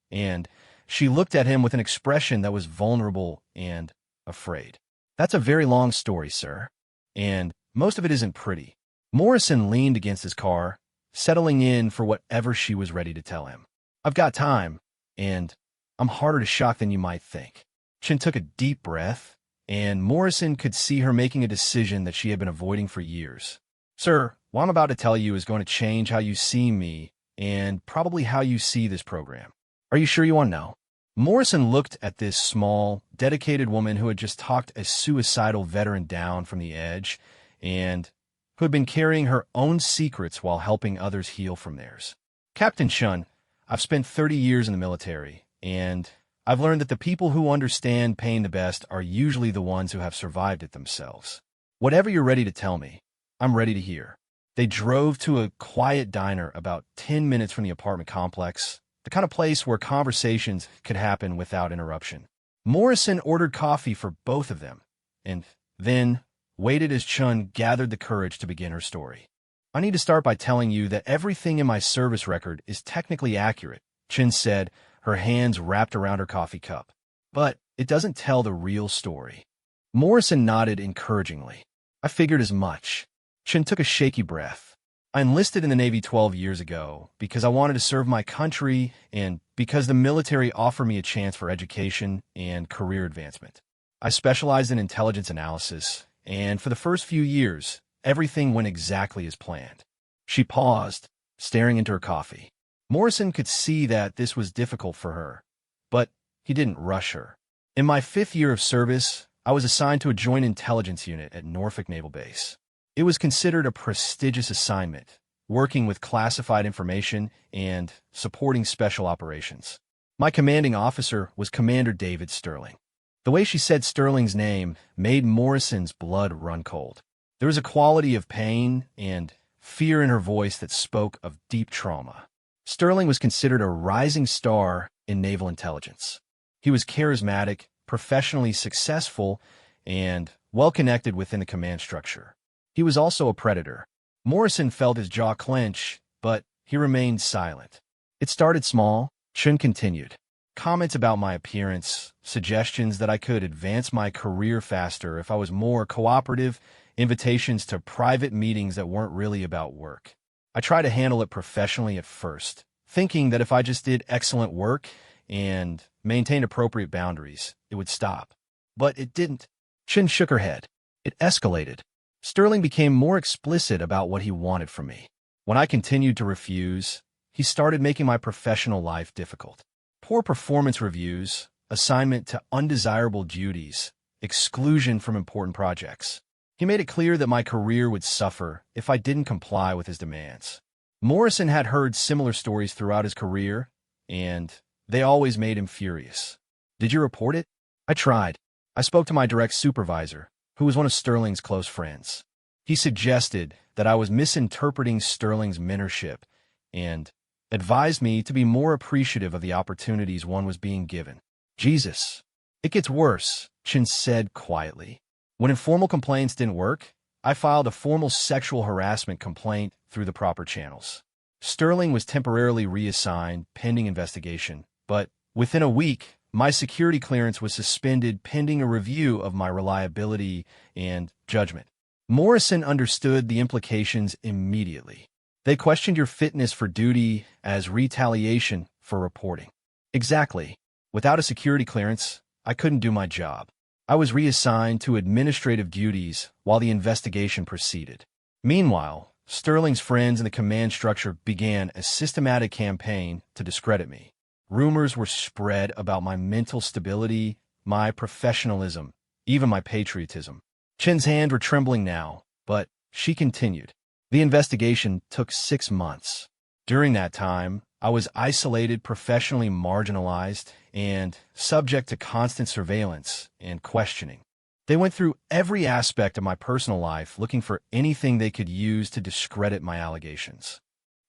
and she looked at him with an expression that was vulnerable and afraid. "That's a very long story, sir, and most of it isn't pretty." Morrison leaned against his car, settling in for whatever she was ready to tell him. "I've got time, and I'm harder to shock than you might think." Chen took a deep breath, and Morrison could see her making a decision that she had been avoiding for years. "Sir, what I'm about to tell you is going to change how you see me and probably how you see this program. Are you sure you want to know?" Morrison looked at this small, dedicated woman who had just talked a suicidal veteran down from the edge and who had been carrying her own secrets while helping others heal from theirs. "Captain Chen, I've spent 30 years in the military, and I've learned that the people who understand pain the best are usually the ones who have survived it themselves. Whatever you're ready to tell me, I'm ready to hear." They drove to a quiet diner about 10 minutes from the apartment complex, the kind of place where conversations could happen without interruption. Morrison ordered coffee for both of them, and then waited as Chen gathered the courage to begin her story. "I need to start by telling you that everything in my service record is technically accurate," Chen said, her hands wrapped around her coffee cup. "But it doesn't tell the real story." Morrison nodded encouragingly. "I figured as much." Chen took a shaky breath. "I enlisted in the Navy 12 years ago because I wanted to serve my country and because the military offered me a chance for education and career advancement. I specialized in intelligence analysis, and for the first few years, everything went exactly as planned." She paused, staring into her coffee. Morrison could see that this was difficult for her, but he didn't rush her. "In my 5th year of service, I was assigned to a joint intelligence unit at Norfolk Naval Base. It was considered a prestigious assignment, working with classified information and supporting special operations. My commanding officer was Commander David Sterling." The way she said Sterling's name made Morrison's blood run cold. There was a quality of pain and fear in her voice that spoke of deep trauma. Sterling was considered a rising star in naval intelligence. He was charismatic, professionally successful, and well-connected within the command structure. He was also a predator. Morrison felt his jaw clench, but he remained silent. "It started small," Chen continued. "Comments about my appearance, suggestions that I could advance my career faster if I was more cooperative, invitations to private meetings that weren't really about work. I tried to handle it professionally at first, thinking that if I just did excellent work and maintained appropriate boundaries, it would stop. But it didn't." Chen shook her head. "It escalated. Sterling became more explicit about what he wanted from me. When I continued to refuse, he started making my professional life difficult. Poor performance reviews, assignment to undesirable duties, exclusion from important projects. He made it clear that my career would suffer if I didn't comply with his demands." Morrison had heard similar stories throughout his career, and they always made him furious. "Did you report it?" "I tried. I spoke to my direct supervisor, who was one of Sterling's close friends. He suggested that I was misinterpreting Sterling's mentorship and advised me to be more appreciative of the opportunities one was being given. Jesus. It gets worse, Chin said quietly. When informal complaints didn't work, I filed a formal sexual harassment complaint through the proper channels. Sterling was temporarily reassigned pending investigation, but within a week, my security clearance was suspended pending a review of my reliability and judgment. Morrison understood the implications immediately. They questioned your fitness for duty as retaliation for reporting. Exactly. Without a security clearance, I couldn't do my job. I was reassigned to administrative duties while the investigation proceeded. Meanwhile, Sterling's friends in the command structure began a systematic campaign to discredit me. Rumors were spread about my mental stability, my professionalism, even my patriotism. Chin's hands were trembling now, but she continued. The investigation took 6 months. During that time, I was isolated, professionally marginalized, and subject to constant surveillance and questioning. They went through every aspect of my personal life looking for anything they could use to discredit my allegations.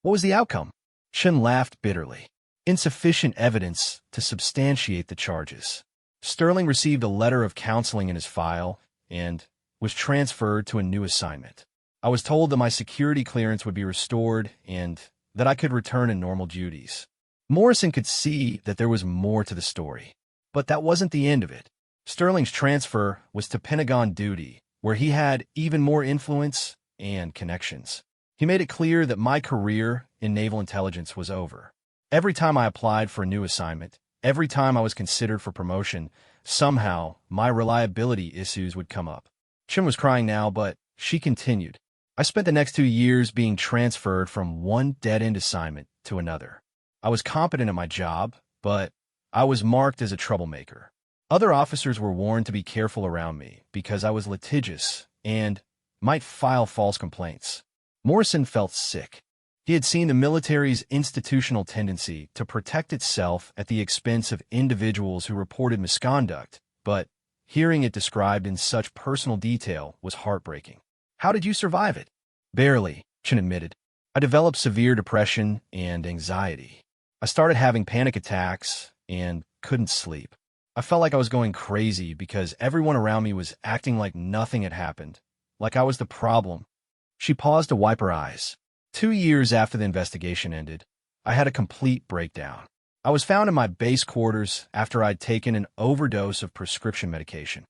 What was the outcome? Chin laughed bitterly. Insufficient evidence to substantiate the charges. Sterling received a letter of counseling in his file and was transferred to a new assignment. I was told that my security clearance would be restored and that I could return to normal duties. Morrison could see that there was more to the story. But that wasn't the end of it. Sterling's transfer was to Pentagon duty, where he had even more influence and connections. He made it clear that my career in naval intelligence was over. Every time I applied for a new assignment, every time I was considered for promotion, somehow my reliability issues would come up. Chin was crying now, but she continued. I spent the next 2 years being transferred from one dead-end assignment to another. I was competent at my job, but I was marked as a troublemaker. Other officers were warned to be careful around me because I was litigious and might file false complaints. Morrison felt sick. He had seen the military's institutional tendency to protect itself at the expense of individuals who reported misconduct, but hearing it described in such personal detail was heartbreaking. How did you survive it? Barely, Chin admitted. I developed severe depression and anxiety. I started having panic attacks and couldn't sleep. I felt like I was going crazy because everyone around me was acting like nothing had happened, like I was the problem. She paused to wipe her eyes. 2 years after the investigation ended, I had a complete breakdown. I was found in my base quarters after I'd taken an overdose of prescription medication.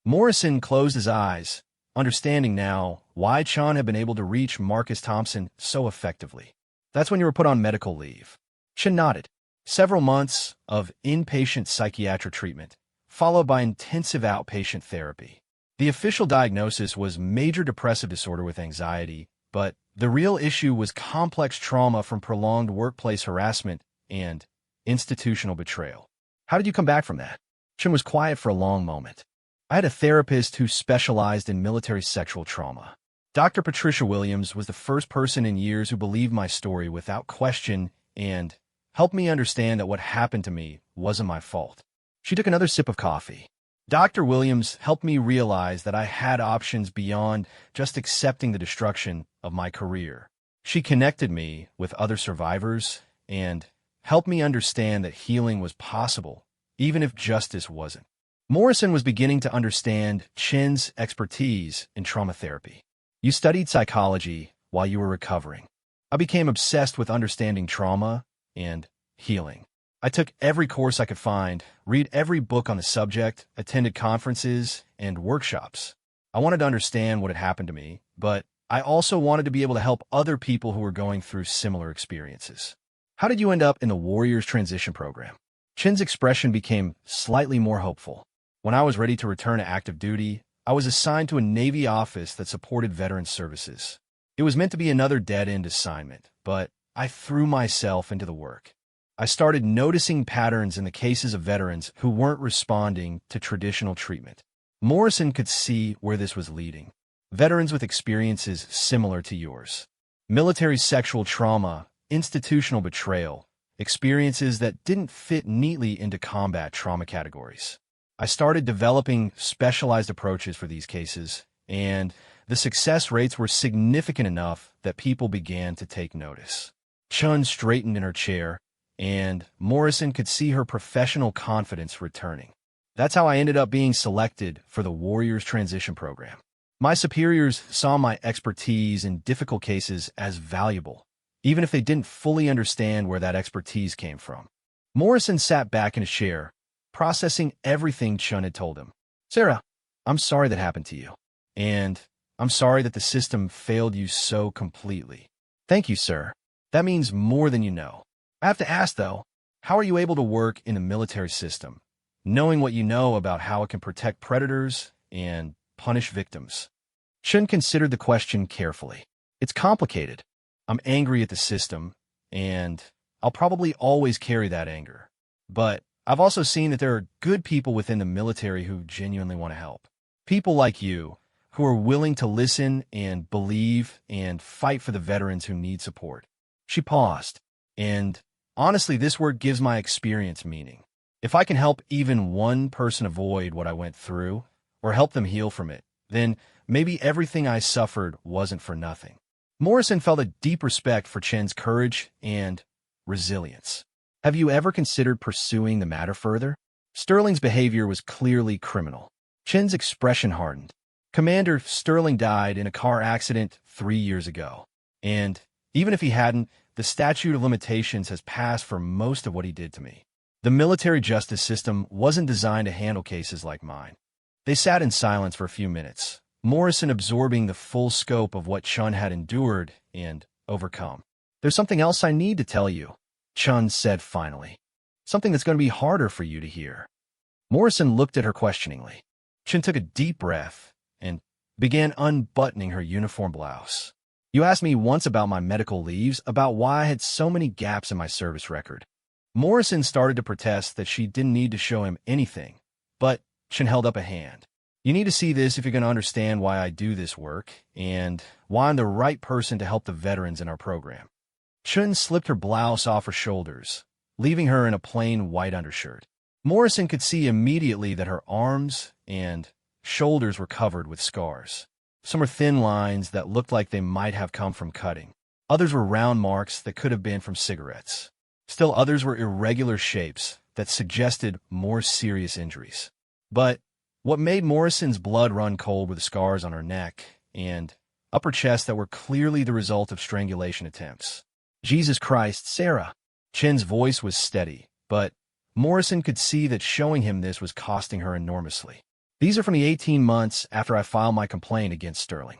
Morrison closed his eyes, understanding now why Chan had been able to reach Marcus Thompson so effectively. That's when you were put on medical leave. Chin nodded. Several months of inpatient psychiatric treatment, followed by intensive outpatient therapy. The official diagnosis was major depressive disorder with anxiety, but the real issue was complex trauma from prolonged workplace harassment and institutional betrayal. How did you come back from that? Chin was quiet for a long moment. I had a therapist who specialized in military sexual trauma. Dr. Patricia Williams was the first person in years who believed my story without question and helped me understand that what happened to me wasn't my fault. She took another sip of coffee. Dr. Williams helped me realize that I had options beyond just accepting the destruction of my career. She connected me with other survivors and helped me understand that healing was possible, even if justice wasn't. Morrison was beginning to understand Chin's expertise in trauma therapy. You studied psychology while you were recovering. I became obsessed with understanding trauma and healing. I took every course I could find, read every book on the subject, attended conferences and workshops. I wanted to understand what had happened to me, but I also wanted to be able to help other people who were going through similar experiences. How did you end up in the Warriors Transition Program? Chin's expression became slightly more hopeful. When I was ready to return to active duty, I was assigned to a Navy office that supported veteran services. It was meant to be another dead-end assignment, but I threw myself into the work. I started noticing patterns in the cases of veterans who weren't responding to traditional treatment. Morrison could see where this was leading. Veterans with experiences similar to yours. Military sexual trauma, institutional betrayal, experiences that didn't fit neatly into combat trauma categories. I started developing specialized approaches for these cases, and the success rates were significant enough that people began to take notice. Chun straightened in her chair, and Morrison could see her professional confidence returning. That's how I ended up being selected for the Warriors Transition Program. My superiors saw my expertise in difficult cases as valuable, even if they didn't fully understand where that expertise came from. Morrison sat back in his chair, processing everything Chun had told him. Sarah, I'm sorry that happened to you, and I'm sorry that the system failed you so completely. Thank you, sir. That means more than you know. I have to ask, though, how are you able to work in the military system, knowing what you know about how it can protect predators and punish victims? Chun considered the question carefully. It's complicated. I'm angry at the system, and I'll probably always carry that anger. But I've also seen that there are good people within the military who genuinely want to help. People like you, who are willing to listen and believe and fight for the veterans who need support. She paused, and honestly, this word gives my experience meaning. If I can help even one person avoid what I went through, or help them heal from it, then maybe everything I suffered wasn't for nothing. Morrison felt a deep respect for Chen's courage and resilience. Have you ever considered pursuing the matter further? Sterling's behavior was clearly criminal. Chen's expression hardened. Commander Sterling died in a car accident 3 years ago. And even if he hadn't, the statute of limitations has passed for most of what he did to me. The military justice system wasn't designed to handle cases like mine. They sat in silence for a few minutes, Morrison absorbing the full scope of what Chun had endured and overcome. There's something else I need to tell you, Chun said finally. Something that's going to be harder for you to hear. Morrison looked at her questioningly. Chun took a deep breath and began unbuttoning her uniform blouse. You asked me once about my medical leaves, about why I had so many gaps in my service record. Morrison started to protest that she didn't need to show him anything, but Chun held up a hand. You need to see this if you're going to understand why I do this work and why I'm the right person to help the veterans in our program. Chun slipped her blouse off her shoulders, leaving her in a plain white undershirt. Morrison could see immediately that her arms and shoulders were covered with scars. Some were thin lines that looked like they might have come from cutting. Others were round marks that could have been from cigarettes. Still others were irregular shapes that suggested more serious injuries. But what made Morrison's blood run cold were the scars on her neck and upper chest that were clearly the result of strangulation attempts. Jesus Christ, Sarah! Chen's voice was steady, but Morrison could see that showing him this was costing her enormously. These are from the 18 months after I filed my complaint against Sterling.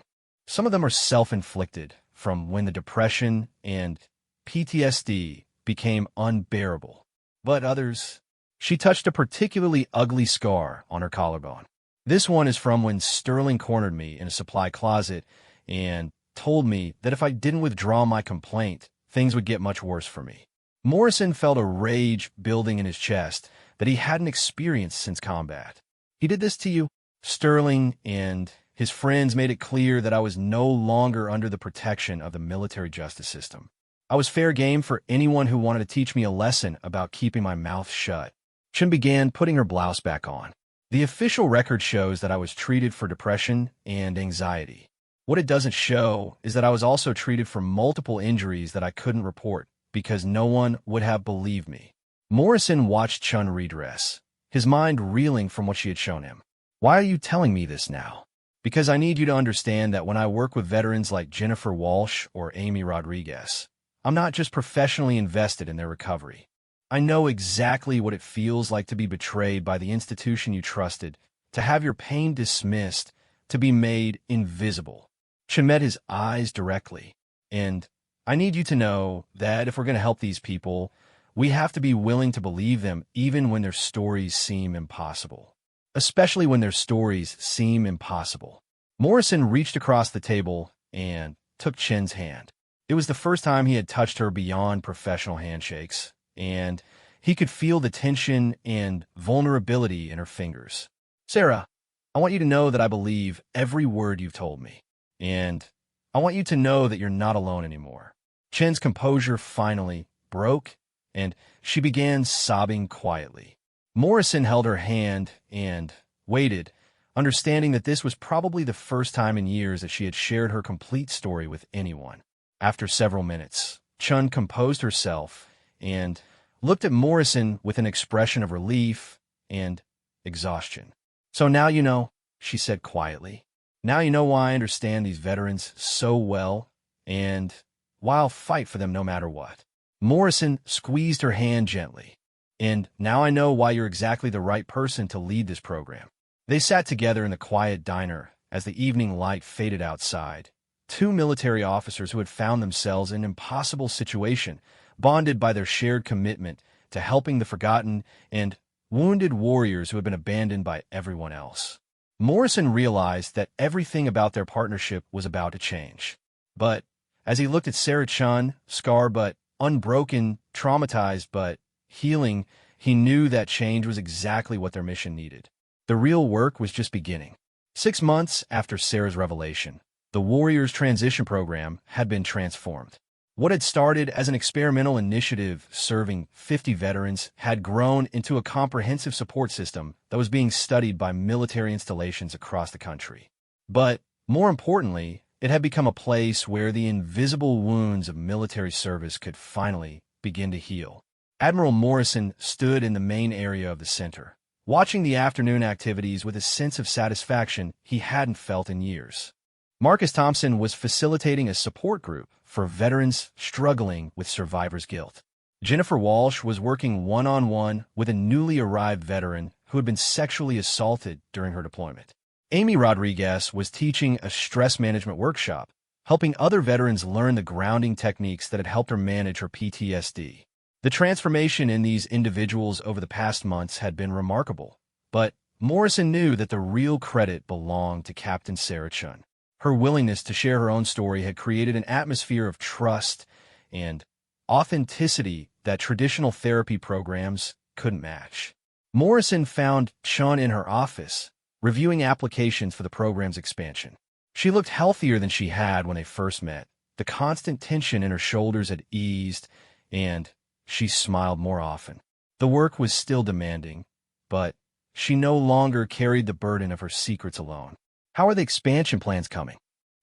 Some of them are self-inflicted, from when the depression and PTSD became unbearable. But others... She touched a particularly ugly scar on her collarbone. This one is from when Sterling cornered me in a supply closet and told me that if I didn't withdraw my complaint, things would get much worse for me. Morrison felt a rage building in his chest that he hadn't experienced since combat. He did this to you? Sterling and his friends made it clear that I was no longer under the protection of the military justice system. I was fair game for anyone who wanted to teach me a lesson about keeping my mouth shut. Chun began putting her blouse back on. The official record shows that I was treated for depression and anxiety. What it doesn't show is that I was also treated for multiple injuries that I couldn't report because no one would have believed me. Morrison watched Chun redress, his mind reeling from what she had shown him. Why are you telling me this now? Because I need you to understand that when I work with veterans like Jennifer Walsh or Amy Rodriguez, I'm not just professionally invested in their recovery. I know exactly what it feels like to be betrayed by the institution you trusted, to have your pain dismissed, to be made invisible. Chun met his eyes directly, and I need you to know that if we're going to help these people, we have to be willing to believe them even when their stories seem impossible. Especially when their stories seem impossible. Morrison reached across the table and took Chen's hand. It was the first time he had touched her beyond professional handshakes, and he could feel the tension and vulnerability in her fingers. Sarah, I want you to know that I believe every word you've told me, and I want you to know that you're not alone anymore. Chen's composure finally broke, and she began sobbing quietly. Morrison held her hand and waited understanding that this was probably the first time in years that she had shared her complete story with anyone. After several minutes, Chun composed herself and looked at Morrison with an expression of relief and exhaustion. "So now you know," she said quietly. "Now you know why I understand these veterans so well, and why I'll fight for them no matter what." Morrison squeezed her hand gently. "And now I know why you're exactly the right person to lead this program." They sat together in the quiet diner as the evening light faded outside. Two military officers who had found themselves in an impossible situation, bonded by their shared commitment to helping the forgotten and wounded warriors who had been abandoned by everyone else. Morrison realized that everything about their partnership was about to change. But as he looked at Sarah Chun, scarred but unbroken, traumatized but healing, he knew that change was exactly what their mission needed. The real work was just beginning. 6 months after Sarah's revelation, the Warriors Transition Program had been transformed. What had started as an experimental initiative serving 50 veterans had grown into a comprehensive support system that was being studied by military installations across the country. But more importantly, it had become a place where the invisible wounds of military service could finally begin to heal. Admiral Morrison stood in the main area of the center, watching the afternoon activities with a sense of satisfaction he hadn't felt in years. Marcus Thompson was facilitating a support group for veterans struggling with survivor's guilt. Jennifer Walsh was working one-on-one with a newly arrived veteran who had been sexually assaulted during her deployment. Amy Rodriguez was teaching a stress management workshop, helping other veterans learn the grounding techniques that had helped her manage her PTSD. The transformation in these individuals over the past months had been remarkable, but Morrison knew that the real credit belonged to Captain Sarah Chun. Her willingness to share her own story had created an atmosphere of trust and authenticity that traditional therapy programs couldn't match. Morrison found Chun in her office, reviewing applications for the program's expansion. She looked healthier than she had when they first met. The constant tension in her shoulders had eased, and she smiled more often. The work was still demanding, but she no longer carried the burden of her secrets alone. "How are the expansion plans coming?"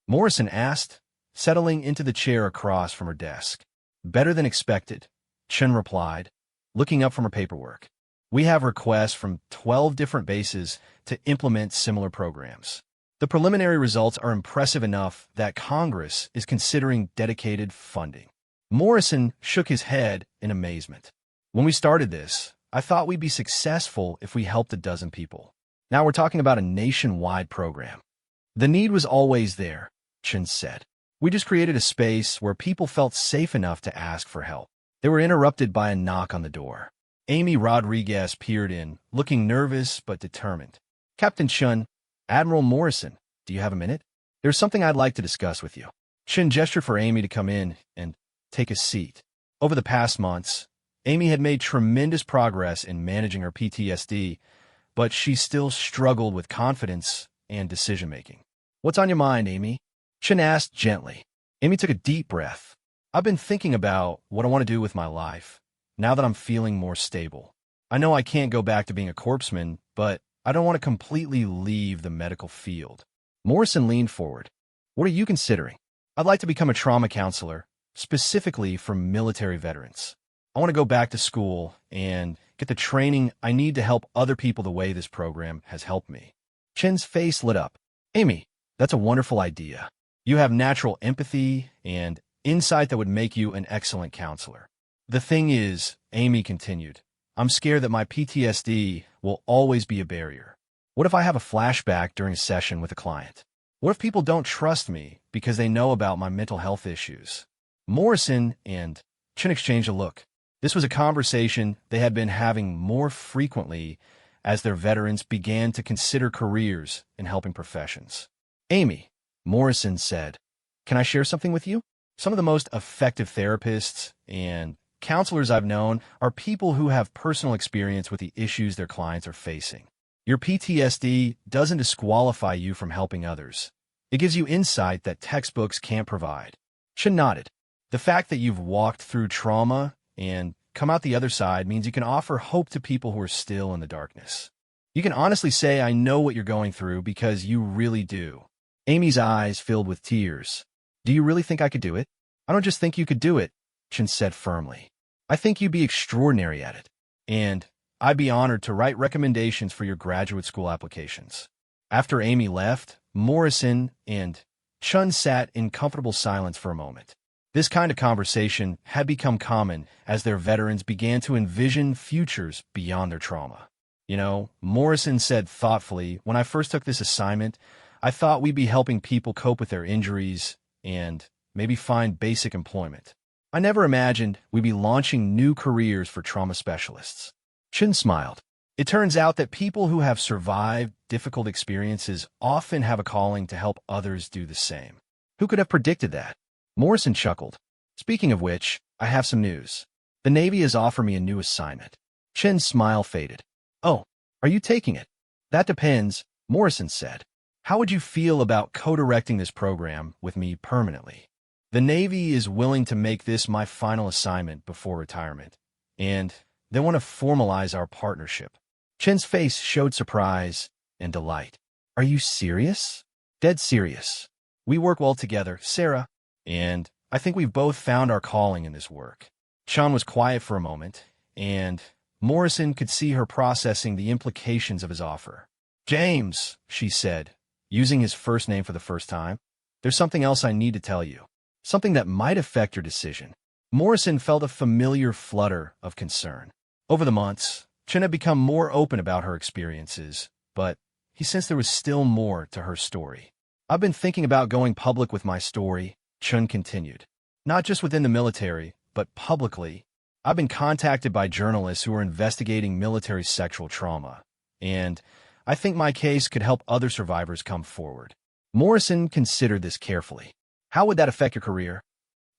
Morrison asked, settling into the chair across from her desk. "Better than expected," Chun replied, looking up from her paperwork. "We have requests from 12 different bases to implement similar programs. The preliminary results are impressive enough that Congress is considering dedicated funding." Morrison shook his head in amazement. "When we started this, I thought we'd be successful if we helped a dozen people. Now we're talking about a nationwide program." "The need was always there," Chun said. "We just created a space where people felt safe enough to ask for help." They were interrupted by a knock on the door. Amy Rodriguez peered in, looking nervous but determined. "Captain Chun, Admiral Morrison, do you have a minute? There's something I'd like to discuss with you." Chun gestured for Amy to come in and take a seat. Over the past months, Amy had made tremendous progress in managing her PTSD, but she still struggled with confidence and decision-making. "What's on your mind, Amy?" Chun asked gently. Amy took a deep breath. "I've been thinking about what I want to do with my life, now that I'm feeling more stable. I know I can't go back to being a corpsman, but I don't want to completely leave the medical field." Morrison leaned forward. "What are you considering?" "I'd like to become a trauma counselor, specifically for military veterans. I want to go back to school and get the training I need to help other people the way this program has helped me." Chun's face lit up. "Amy, that's a wonderful idea. You have natural empathy and insight that would make you an excellent counselor. The thing is," Amy continued, "I'm scared that my PTSD will always be a barrier. What if I have a flashback during a session with a client? What if people don't trust me because they know about my mental health issues?" Morrison and Chun exchanged a look. This was a conversation they had been having more frequently as their veterans began to consider careers in helping professions. "Amy," Morrison said, "can I share something with you? Some of the most effective therapists and counselors I've known are people who have personal experience with the issues their clients are facing. Your PTSD doesn't disqualify you from helping others. It gives you insight that textbooks can't provide." Chun nodded. "The fact that you've walked through trauma and come out the other side means you can offer hope to people who are still in the darkness." You can honestly say I know what you're going through because you really do. Amy's eyes filled with tears. Do you really think I could do it? I don't just think you could do it, Chen said firmly. I think you'd be extraordinary at it. And I'd be honored to write recommendations for your graduate school applications. After Amy left, Morrison and Chun sat in comfortable silence for a moment. This kind of conversation had become common as their veterans began to envision futures beyond their trauma. You know, Morrison said thoughtfully, when I first took this assignment, I thought we'd be helping people cope with their injuries and maybe find basic employment. I never imagined we'd be launching new careers for trauma specialists. Chin smiled. It turns out that people who have survived difficult experiences often have a calling to help others do the same. Who could have predicted that? Morrison chuckled. Speaking of which, I have some news. The Navy has offered me a new assignment. Chin's smile faded. Oh, are you taking it? That depends, Morrison said. How would you feel about co-directing this program with me permanently? The Navy is willing to make this my final assignment before retirement, and they want to formalize our partnership. Chin's face showed surprise and delight. Are you serious? Dead serious. We work well together, Sarah, and I think we've both found our calling in this work. Chan was quiet for a moment, and Morrison could see her processing the implications of his offer. James, she said, using his first name for the first time, there's something else I need to tell you. Something that might affect your decision. Morrison felt a familiar flutter of concern. Over the months, Chen had become more open about her experiences, but he sensed there was still more to her story. I've been thinking about going public with my story, Chen continued. Not just within the military, but publicly. I've been contacted by journalists who are investigating military sexual trauma, and I think my case could help other survivors come forward. Morrison considered this carefully. How would that affect your career?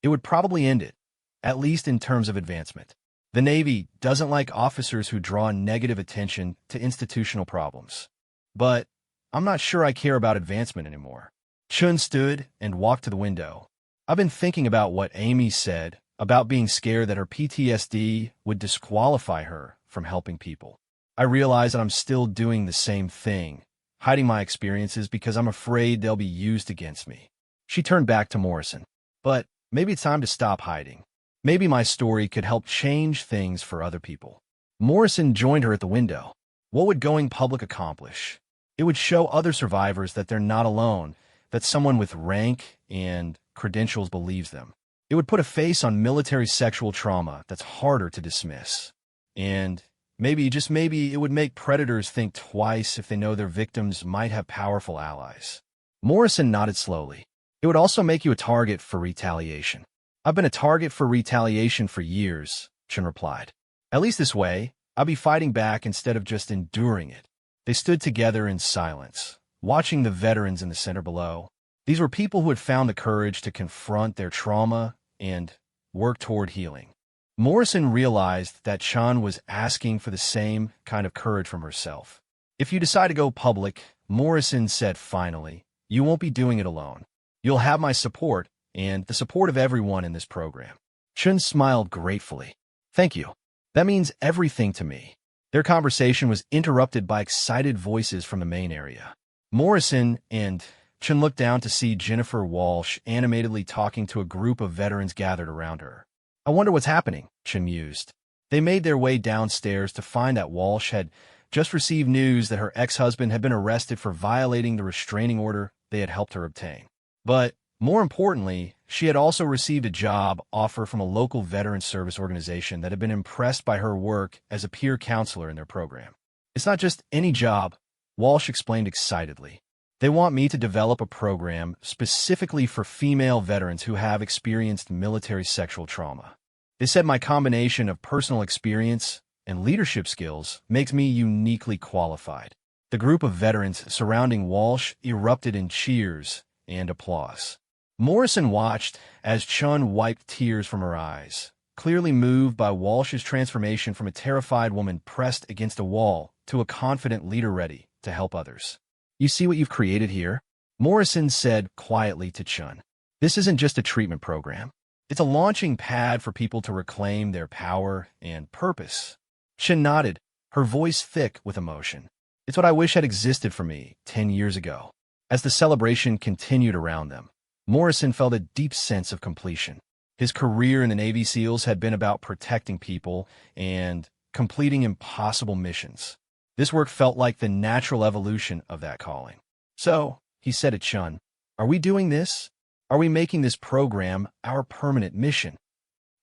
It would probably end it, at least in terms of advancement. The Navy doesn't like officers who draw negative attention to institutional problems. But I'm not sure I care about advancement anymore. Chun stood and walked to the window. I've been thinking about what Amy said about being scared that her PTSD would disqualify her from helping people. I realize that I'm still doing the same thing, hiding my experiences because I'm afraid they'll be used against me. She turned back to Morrison. But maybe it's time to stop hiding. Maybe my story could help change things for other people. Morrison joined her at the window. What would going public accomplish? It would show other survivors that they're not alone, that someone with rank and credentials believes them. It would put a face on military sexual trauma that's harder to dismiss. And maybe, just maybe, it would make predators think twice if they know their victims might have powerful allies. Morrison nodded slowly. It would also make you a target for retaliation. I've been a target for retaliation for years, Chen replied. At least this way, I'll be fighting back instead of just enduring it. They stood together in silence, watching the veterans in the center below. These were people who had found the courage to confront their trauma and work toward healing. Morrison realized that Chan was asking for the same kind of courage from herself. If you decide to go public, Morrison said finally, you won't be doing it alone. You'll have my support and the support of everyone in this program. Chun smiled gratefully. Thank you. That means everything to me. Their conversation was interrupted by excited voices from the main area. Morrison and Chun looked down to see Jennifer Walsh animatedly talking to a group of veterans gathered around her. I wonder what's happening, Chun mused. They made their way downstairs to find that Walsh had just received news that her ex-husband had been arrested for violating the restraining order they had helped her obtain. But more importantly, she had also received a job offer from a local veteran service organization that had been impressed by her work as a peer counselor in their program. It's not just any job, Walsh explained excitedly. They want me to develop a program specifically for female veterans who have experienced military sexual trauma. They said my combination of personal experience and leadership skills makes me uniquely qualified. The group of veterans surrounding Walsh erupted in cheers and applause. Morrison watched as Chun wiped tears from her eyes, clearly moved by Walsh's transformation from a terrified woman pressed against a wall to a confident leader ready to help others. You see what you've created here? Morrison said quietly to Chun. This isn't just a treatment program. It's a launching pad for people to reclaim their power and purpose. Chun nodded, her voice thick with emotion. It's what I wish had existed for me 10 years ago. As the celebration continued around them, Morrison felt a deep sense of completion. His career in the Navy SEALs had been about protecting people and completing impossible missions. This work felt like the natural evolution of that calling. So, he said to Chun, "Are we doing this? Are we making this program our permanent mission?"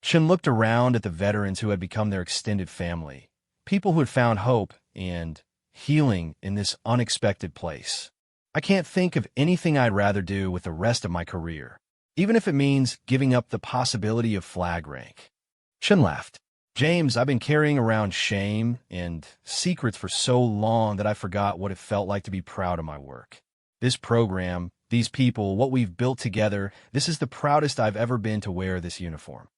Chun looked around at the veterans who had become their extended family, people who had found hope and healing in this unexpected place. "I can't think of anything I'd rather do with the rest of my career, even if it means giving up the possibility of flag rank." Chun laughed. "James, I've been carrying around shame and secrets for so long that I forgot what it felt like to be proud of my work. This program, these people, what we've built together, this is the proudest I've ever been to wear this uniform."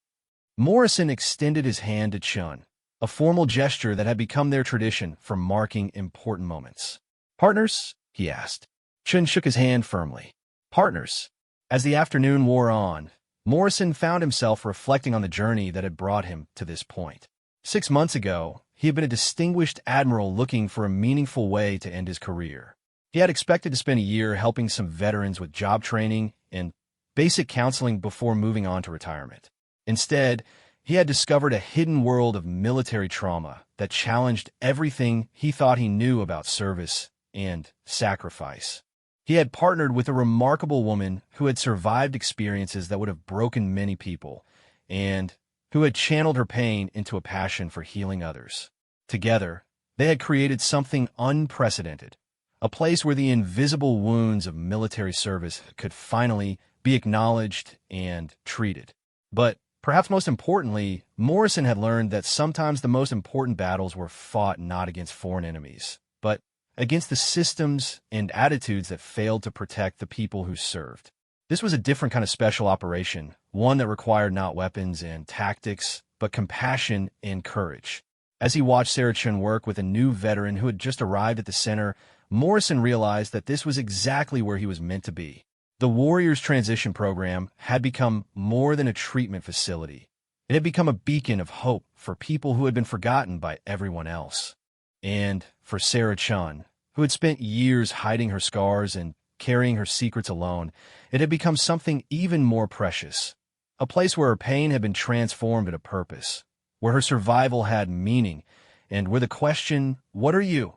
Morrison extended his hand to Chun, a formal gesture that had become their tradition for marking important moments. "Partners?" he asked. Chun shook his hand firmly. "Partners." As the afternoon wore on, Morrison found himself reflecting on the journey that had brought him to this point. 6 months ago, he had been a distinguished admiral looking for a meaningful way to end his career. He had expected to spend a year helping some veterans with job training and basic counseling before moving on to retirement. Instead, he had discovered a hidden world of military trauma that challenged everything he thought he knew about service and sacrifice. He had partnered with a remarkable woman who had survived experiences that would have broken many people, and who had channeled her pain into a passion for healing others. Together, they had created something unprecedented, a place where the invisible wounds of military service could finally be acknowledged and treated. But perhaps most importantly, Morrison had learned that sometimes the most important battles were fought not against foreign enemies, but against the systems and attitudes that failed to protect the people who served. This was a different kind of special operation, one that required not weapons and tactics, but compassion and courage. As he watched Sarah Chun work with a new veteran who had just arrived at the center, Morrison realized that this was exactly where he was meant to be. The Warriors Transition Program had become more than a treatment facility. It had become a beacon of hope for people who had been forgotten by everyone else. And for Sarah Chun, who had spent years hiding her scars and carrying her secrets alone, it had become something even more precious. A place where her pain had been transformed into purpose, where her survival had meaning, and where the question, "What are you?"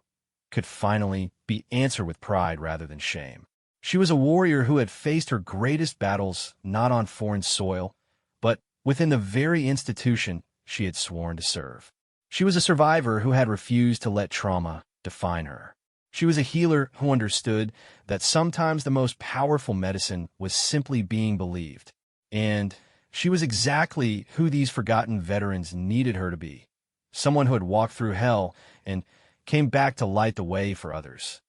could finally be answered with pride rather than shame. She was a warrior who had faced her greatest battles not on foreign soil, but within the very institution she had sworn to serve. She was a survivor who had refused to let trauma define her. She was a healer who understood that sometimes the most powerful medicine was simply being believed. And she was exactly who these forgotten veterans needed her to be, someone who had walked through hell and came back to light the way for others.